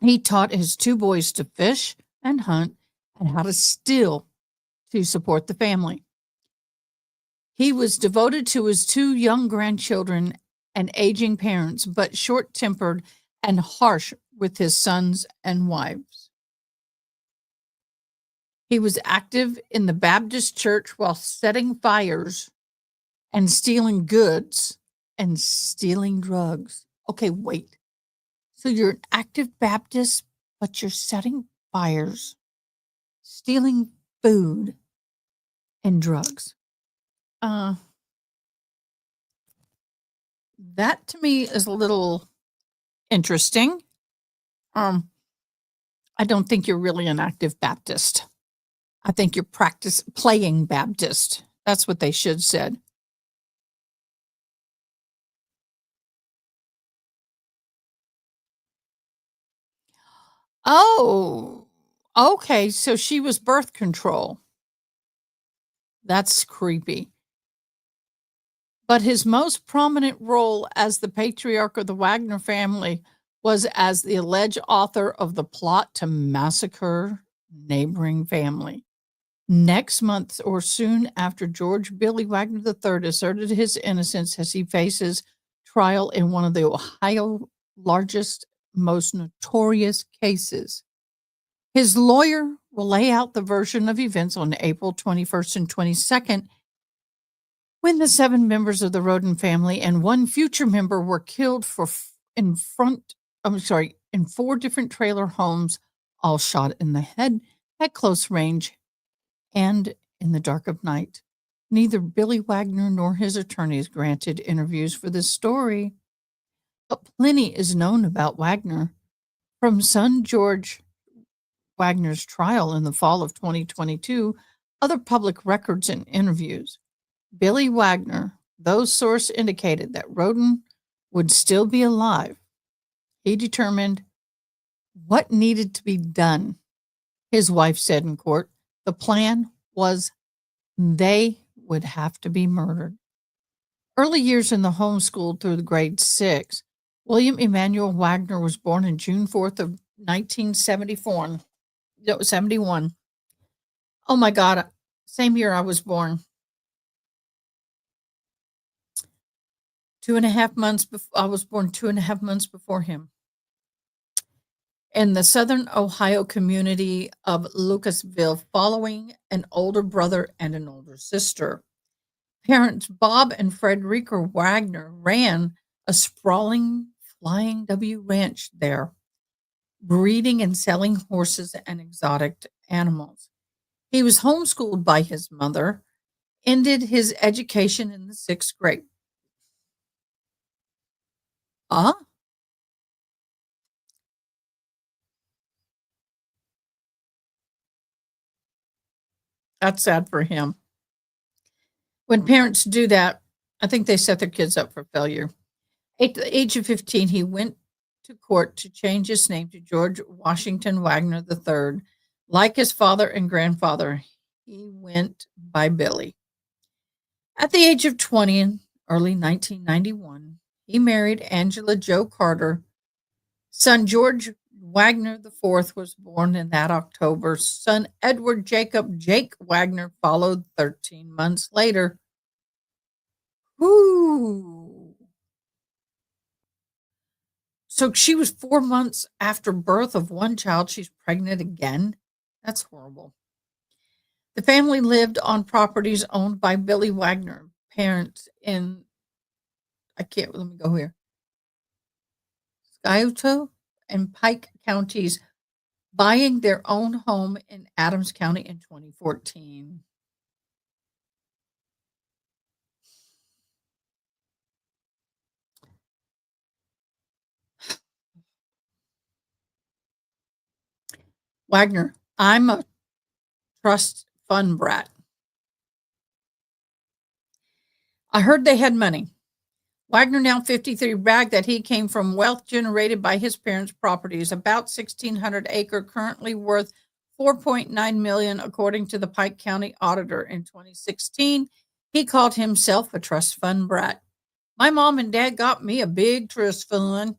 He taught his two boys to fish and hunt and how to steal to support the family. He was devoted to his two young grandchildren and aging parents, but short tempered and harsh with his sons and wives. He was active in the Baptist church while setting fires and stealing goods and stealing drugs. Okay, wait. So you're an active Baptist, but you're setting fires, stealing food, and drugs. That to me is a little interesting. I don't think you're really an active Baptist. I think you're playing Baptist. That's what they should said. Oh, okay. So she was birth control. That's creepy. But his most prominent role as the patriarch of the Wagner family was as the alleged author of the plot to massacre neighboring family. Next month or soon after George Billy Wagner III asserted his innocence as he faces trial in one of the Ohio largest, most notorious cases. His lawyer will lay out the version of events on April 21st and 22nd when the 7 members of the Rhoden family and 1 future member were killed in 4 different trailer homes, all shot in the head at close range and in the dark of night. Neither Billy Wagner nor his attorneys granted interviews for this story, but plenty is known about Wagner. From son George Wagner's trial in the fall of 2022, other public records and interviews. Billy Wagner, those source indicated that Rhoden would still be alive. He determined what needed to be done. His wife said in court, the plan was they would have to be murdered. Early years in the homeschooled through the grade 6. William Emanuel Wagner was born on June 4th of 1974. That was 71. Oh my God. Same year I was born. 2.5 months before I was born, 2.5 months before him. In the southern Ohio community of Lucasville, following an older brother and an older sister. Parents Bob and Frederica Wagner ran a sprawling Flying W ranch there, breeding and selling horses and exotic animals. He was homeschooled by his mother, ended his education in the 6th grade. Ah, that's sad for him. When parents do that, I think they set their kids up for failure. At the age of 15, he went to court to change his name to George Washington Wagner III. Like his father and grandfather, he went by Billy. At the age of 20, in early 1991, he married Angela Jo Carter. Son George Wagner IV was born in that October. Son Edward Jacob Jake Wagner followed 13 months later. Whoo! So she was 4 months after birth of one child. She's pregnant again. That's horrible. The family lived on properties owned by Billy Wagner, parents in, let me go here, Scioto and Pike counties, buying their own home in Adams County in 2014. Wagner, I'm a trust fund brat. I heard they had money. Wagner, now 53, bragged that he came from wealth generated by his parents' properties, about 1,600 acre, currently worth $4.9 million, according to the Pike County auditor. In 2016, he called himself a trust fund brat. My mom and dad got me a big trust fund,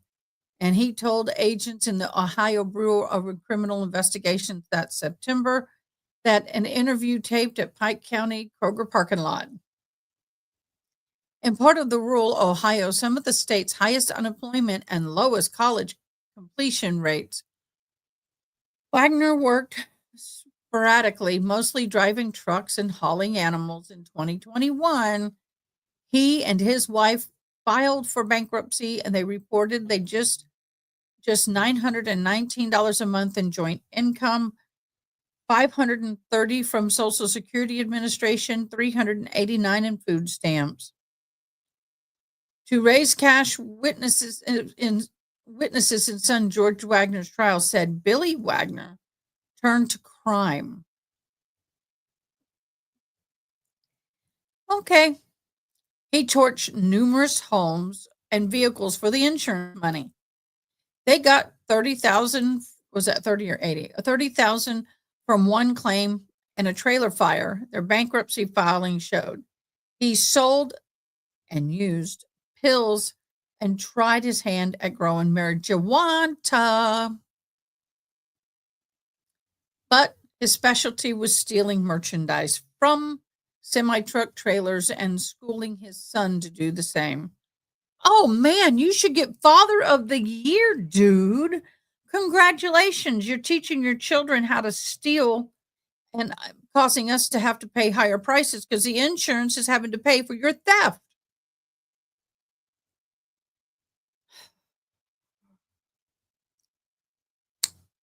and he told agents in the Ohio Bureau of Criminal Investigations that September that an interview taped at Pike County Kroger parking lot. In part of the rural Ohio, some of the state's highest unemployment and lowest college completion rates. Wagner worked sporadically, mostly driving trucks and hauling animals. In 2021, he and his wife filed for bankruptcy, and they reported they just $919 a month in joint income, $530 from Social Security Administration, $389 in food stamps. To raise cash, witnesses in son George Wagner's trial said Billy Wagner turned to crime. Okay. He torched numerous homes and vehicles for the insurance money. They got 30,000, was that 30 or 80? 30,000 from one claim and a trailer fire. Their bankruptcy filing showed. He sold and used pills and tried his hand at growing marijuana. But his specialty was stealing merchandise from semi-truck trailers and schooling his son to do the same. Oh man, you should get Father of the Year, dude. Congratulations. You're teaching your children how to steal and causing us to have to pay higher prices because the insurance is having to pay for your theft.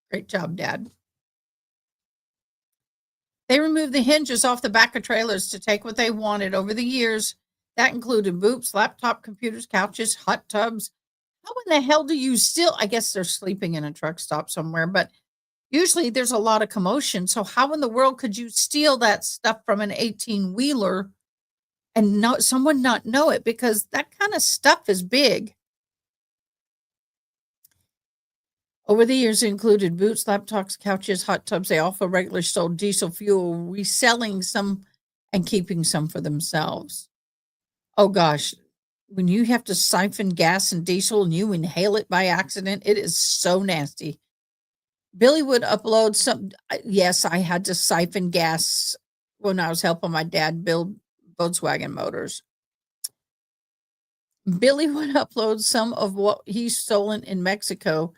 Great job, Dad. They removed the hinges off the back of trailers to take what they wanted over the years. That included boots, laptop computers, couches, hot tubs. How in the hell do you steal? I guess they're sleeping in a truck stop somewhere, but usually there's a lot of commotion. So how in the world could you steal that stuff from an 18-wheeler and someone not know it? Because that kind of stuff is big. Over the years, it included boots, laptops, couches, hot tubs. They also regularly sold diesel fuel, reselling some and keeping some for themselves. Oh gosh, when you have to siphon gas and diesel and you inhale it by accident, it is so nasty. Billy would upload some. Yes, I had to siphon gas when I was helping my dad build Volkswagen motors. Billy would upload some of what he's stolen in Mexico,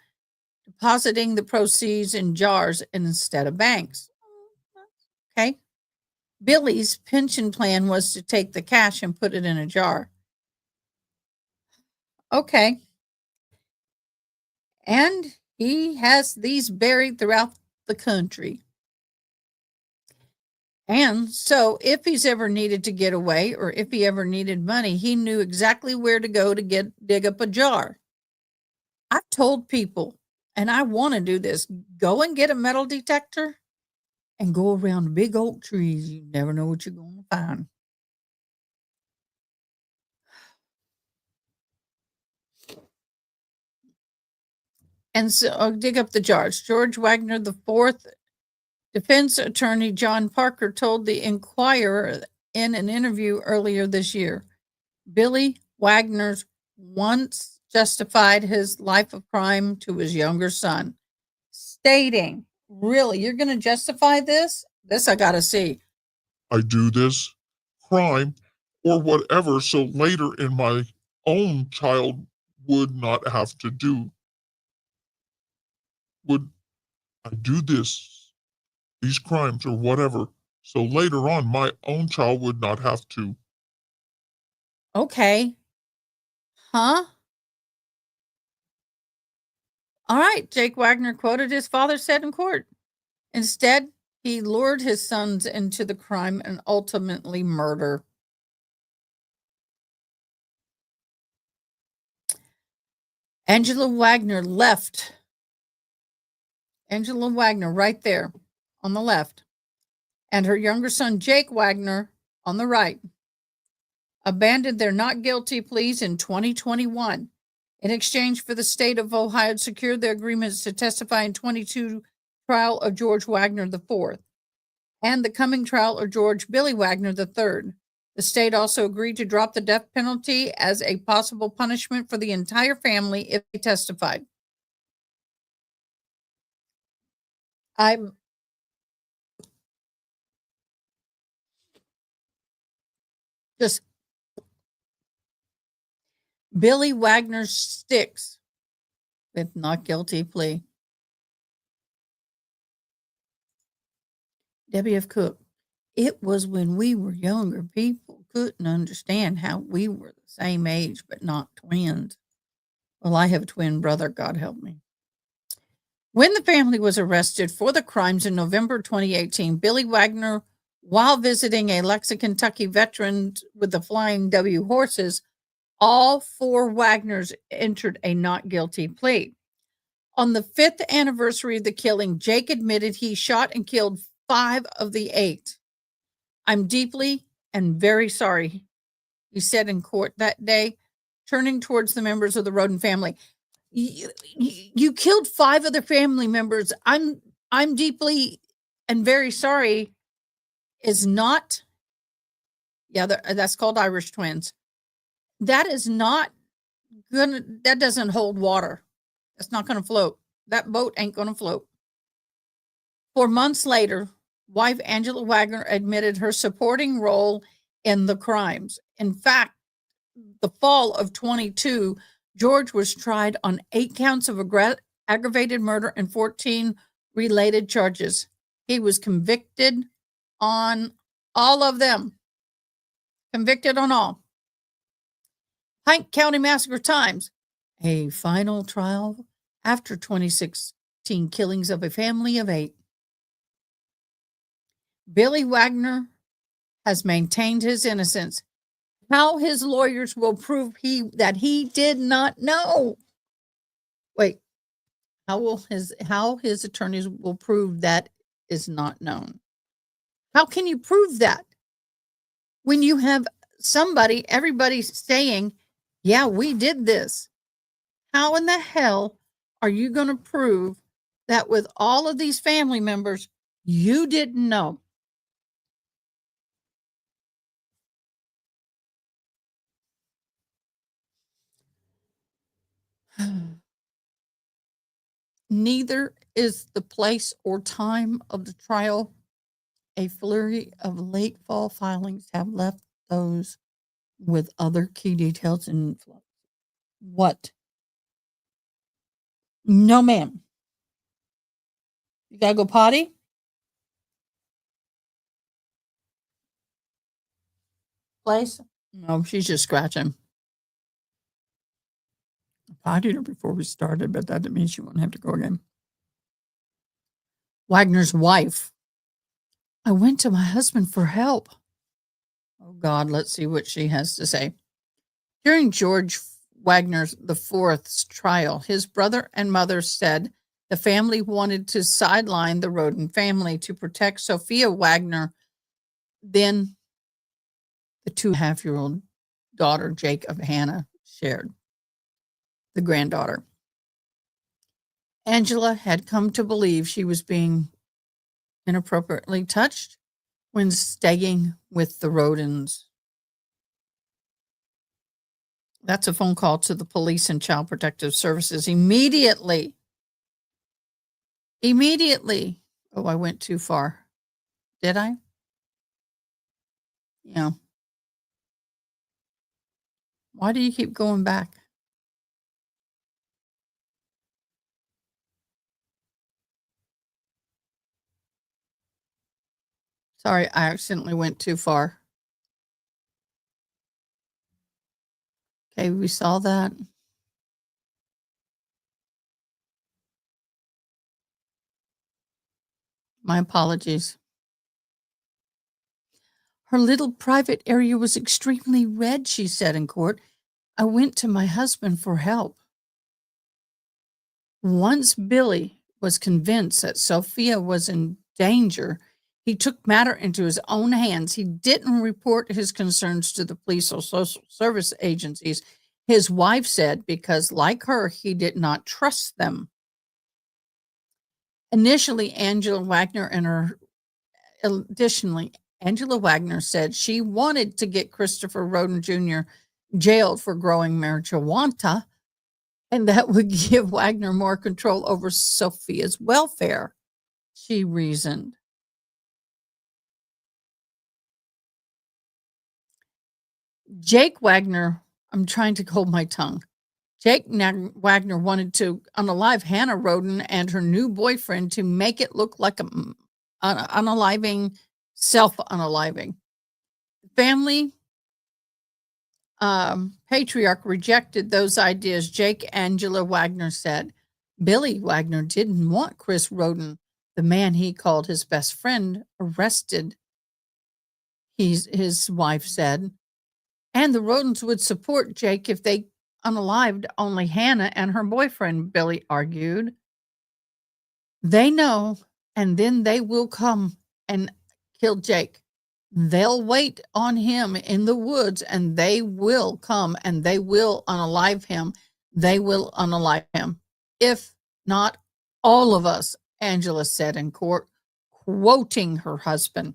depositing the proceeds in jars instead of banks. Okay. Billy's pension plan was to take the cash and put it in a jar. Okay. And he has these buried throughout the country. And so if he's ever needed to get away or if he ever needed money, he knew exactly where to go to dig up a jar. I've told people, and I want to do this, go and get a metal detector and go around big oak trees. You never know what you're going to find. And so dig up the jars. George Wagner IV, defense attorney John Parker told the Inquirer in an interview earlier this year, Billy Wagner's once justified his life of crime to his younger son, stating, really, you're going to justify this? This I got to see. I do this crime or whatever so later in my own child would not have to do. Would I do these crimes or whatever, so later on my own child would not have to. Okay. Huh? All right, Jake Wagner quoted his father said in court. Instead, he lured his sons into the crime and ultimately murder. Angela Wagner left. Angela Wagner right there on the left. And her younger son, Jake Wagner, on the right, abandoned their not guilty pleas in 2021 in exchange for the state of Ohio secured their agreements to testify in 22 trial of George Wagner IV and the coming trial of George Billy Wagner III. The state also agreed to drop the death penalty as a possible punishment for the entire family if they testified. I'm just Billy Wagner sticks with not guilty plea. Debbie F. Cook. It was when we were younger, people couldn't understand how we were the same age but not twins. Well, I have a twin brother, God help me. When the family was arrested for the crimes in November 2018, Billy Wagner, while visiting a Lexington, Kentucky veteran with the Flying W horses, all four Wagners entered a not guilty plea. On the 5th anniversary of the killing, Jake admitted he shot and killed 5 of the 8. I'm deeply and very sorry, he said in court that day, turning towards the members of the Rhoden family. You killed 5 other family members. I'm deeply and very sorry is not, yeah, that's called Irish twins. That is not gonna, that doesn't hold water. That's not gonna float. That boat ain't gonna float. 4 months later, wife Angela Wagner admitted her supporting role in the crimes. In fact, the fall of 22, George was tried on 8 counts of aggravated murder and 14 related charges. He was convicted on all of them. Convicted on all. Pike County Massacre Times. A final trial after 2016 killings of a family of 8. Billy Wagner has maintained his innocence. How his lawyers will prove that he did not know. Wait, how his attorneys will prove that is not known? How can you prove that when you have everybody saying, yeah, we did this? How in the hell are you going to prove that with all of these family members, you didn't know? Neither is the place or time of the trial. A flurry of late fall filings have left those with other key details in flux. What? No, ma'am. You gotta go potty? Place? No, she's just scratching. I pottied her before we started, but that didn't mean she wouldn't have to go again. Wagner's wife. I went to my husband for help. Oh, God, let's see what she has to say. During George Wagner IV's trial, his brother and mother said the family wanted to sideline the Rhoden family to protect Sophia Wagner. Then the 2.5-year-old daughter, Jake of Hannah, shared, the granddaughter. Angela had come to believe she was being inappropriately touched when staying with the Rhodens. That's a phone call to the police and Child Protective Services immediately. Immediately. Oh, I went too far. Did I? Yeah. Why do you keep going back? Sorry, I accidentally went too far. Okay, we saw that. My apologies. Her little private area was extremely red, she said in court. I went to my husband for help. Once Billy was convinced that Sophia was in danger, he took matter into his own hands. He didn't report his concerns to the police or social service agencies, his wife said, because like her, he did not trust them. Additionally, Angela Wagner said she wanted to get Christopher Rhoden Jr. jailed for growing marijuana, and that would give Wagner more control over Sophia's welfare, she reasoned. Jake Wagner, I'm trying to hold my tongue. Jake Wagner wanted to unalive Hannah Rhoden and her new boyfriend to make it look like an unaliving, self-unaliving. Family patriarch rejected those ideas. Jake Angela Wagner said Billy Wagner didn't want Chris Rhoden, the man he called his best friend, arrested. His wife said, and the Rhodens would support Jake if they unalived only Hannah and her boyfriend, Billy argued. They know, and then they will come and kill Jake. They'll wait on him in the woods, and they will come and they will unalive him. They will unalive him. If not all of us, Angela said in court, quoting her husband.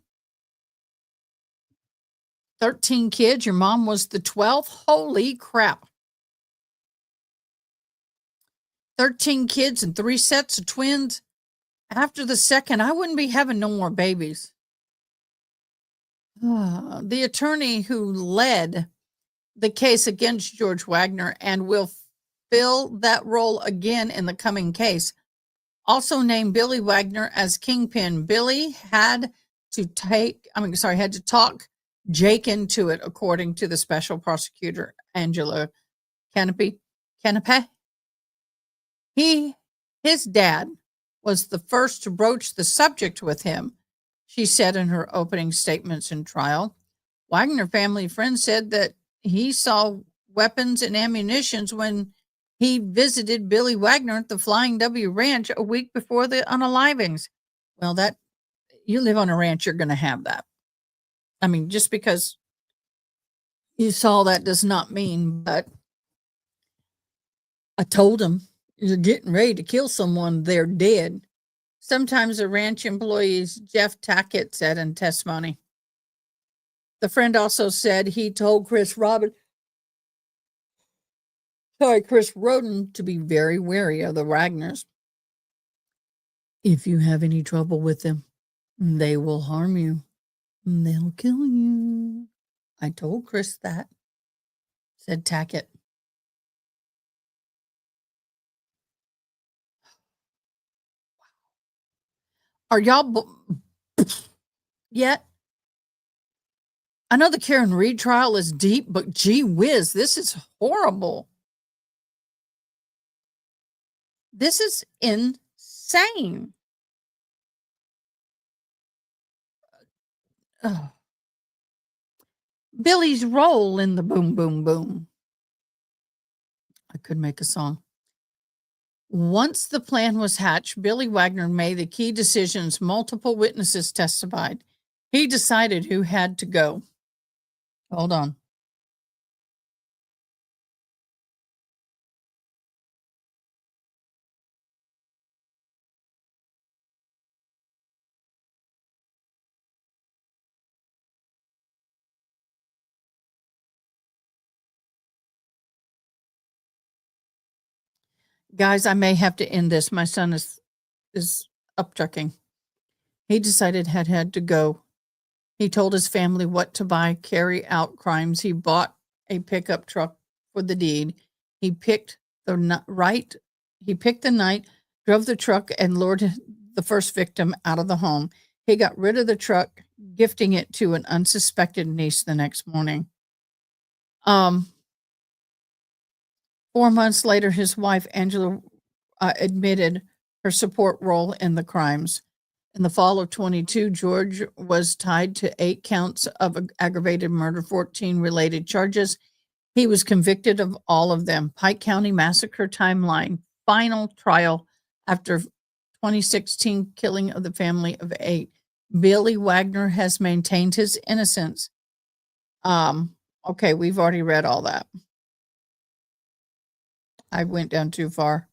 13 kids, your mom was the 12th? Holy crap. 13 kids and 3 sets of twins. After the second, I wouldn't be having no more babies. The attorney who led the case against George Wagner and will fill that role again in the coming case also named Billy Wagner as kingpin. Billy had to talk Jake into it, according to the special prosecutor, Angela Canopy. His dad was the first to broach the subject with him, she said in her opening statements in trial. Wagner family friends said that he saw weapons and ammunitions when he visited Billy Wagner at the Flying W Ranch a week before the unalivings. Well, that you live on a ranch, you're going to have that. I mean, just because you saw that does not mean, but I told him, you're getting ready to kill someone, they're dead. Sometimes a ranch employees, Jeff Tackett said in testimony. The friend also said he told Chris Robin, telling Chris Rhoden to be very wary of the Wagners. If you have any trouble with them, they will harm you. They'll kill you. I told Chris that. Said Tackett. Are y'all yet? I know the Karen Reed trial is deep, but gee whiz, this is horrible. This is insane. Ugh. Billy's role in the boom, boom, boom. I could make a song. Once the plan was hatched, Billy Wagner made the key decisions. Multiple witnesses testified. He decided who had to go. Hold on. Guys, I may have to end this. My son is upchucking. He decided had to go. He told his family what to buy, carry out crimes. He bought a pickup truck for the deed. He picked the night, drove the truck, and lured the first victim out of the home. He got rid of the truck, gifting it to an unsuspected niece the next morning. 4 months later, his wife, Angela, admitted her support role in the crimes. In the fall of 22, George was tied to 8 counts of aggravated murder, 14 related charges. He was convicted of all of them. Pike County Massacre timeline, final trial after 2016 killing of the family of 8. Billy Wagner has maintained his innocence. Okay, we've already read all that. I went down too far.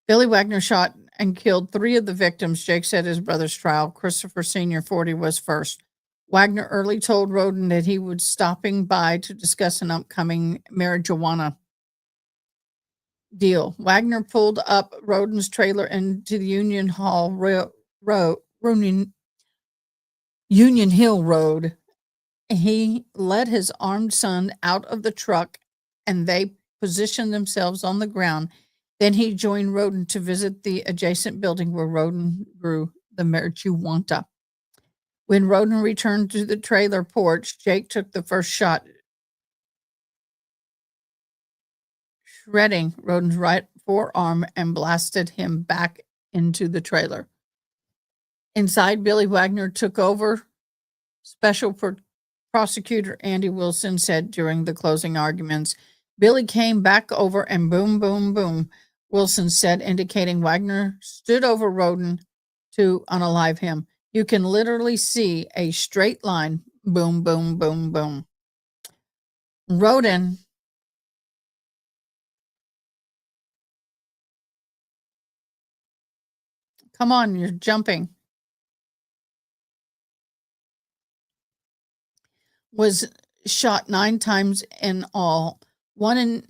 Billy Wagner shot and killed 3 of the victims. Jake said his brother's trial. Christopher Sr., 40, was first. Wagner early told Rhoden that he was stopping by to discuss an upcoming marijuana deal. Wagner pulled up Rhoden's trailer into the Union Hill Road. He led his armed son out of the truck, and they positioned themselves on the ground. Then he joined Rhoden to visit the adjacent building where Rhoden grew the marijuana. When Rhoden returned to the trailer porch, Jake took the first shot, shredding Rhoden's right forearm and blasted him back into the trailer. Inside, Billy Wagner took over. Special prosecutor Andy Wilson said during the closing arguments, Billy came back over and boom, boom, boom, Wilson said, indicating Wagner stood over Rhoden to unalive him. You can literally see a straight line, boom, boom, boom, boom. Rhoden come on, you're jumping. Was shot 9 times in all, once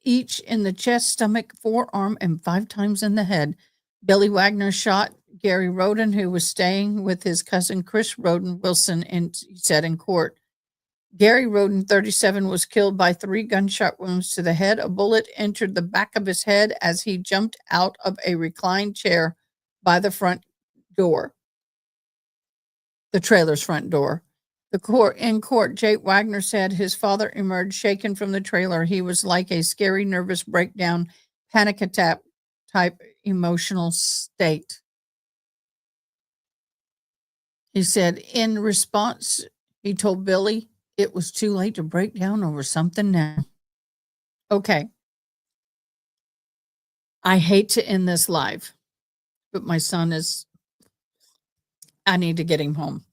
each in the chest, stomach, forearm, and 5 times in the head. Billy Wagner shot Gary Rhoden, who was staying with his cousin Chris Rhoden, Wilson, he said in court. Gary Rhoden, 37, was killed by 3 gunshot wounds to the head. A bullet entered the back of his head as he jumped out of a reclined chair by the front door, the trailer's front door. In court, Jake Wagner said his father emerged shaken from the trailer. He was like a scary, nervous breakdown, panic attack type emotional state. He said in response, he told Billy it was too late to break down over something now. Okay. I hate to end this live, but my son I need to get him home.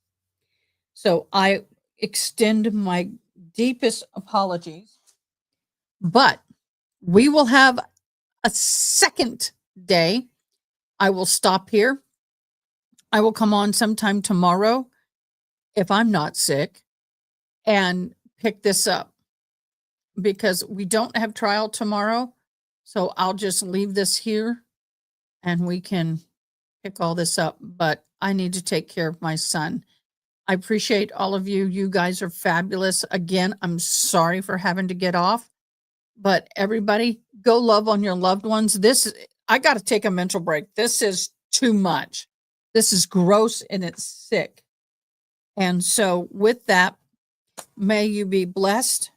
So I extend my deepest apologies, but we will have a second day. I will stop here. I will come on sometime tomorrow if I'm not sick and pick this up because we don't have trial tomorrow. So I'll just leave this here and we can pick all this up. But I need to take care of my son. I appreciate all of you. You guys are fabulous. Again, I'm sorry for having to get off, but everybody go love on your loved ones. I got to take a mental break. This is too much. This is gross and it's sick. And so with that, may you be blessed.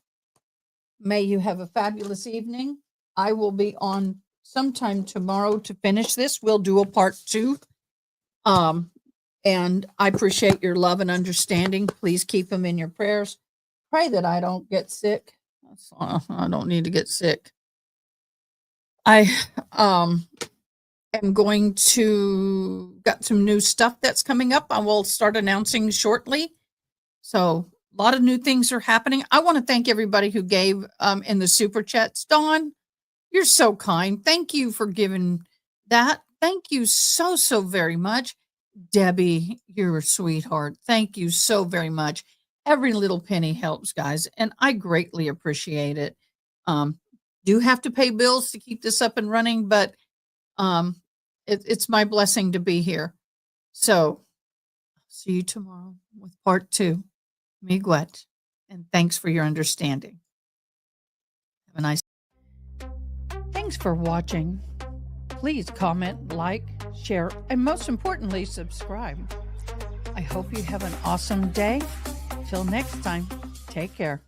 May you have a fabulous evening. I will be on sometime tomorrow to finish this. We'll do a part 2. And I appreciate your love and understanding. Please keep them in your prayers. Pray that I don't get sick. I don't need to get sick. I am going to got some new stuff that's coming up. I will start announcing shortly. So a lot of new things are happening. I want to thank everybody who gave in the super chats. Dawn, you're so kind. Thank you for giving that. Thank you so, so very much. Debbie, you're a sweetheart. Thank you so very much. Every little penny helps, guys, and I greatly appreciate it. Do have to pay bills to keep this up and running, but it's my blessing to be here. So see you tomorrow with part 2. Miigwech, and thanks for your understanding. Have a nice. Thanks for watching. Please comment, like, share, and most importantly, subscribe. I hope you have an awesome day. Till next time, take care.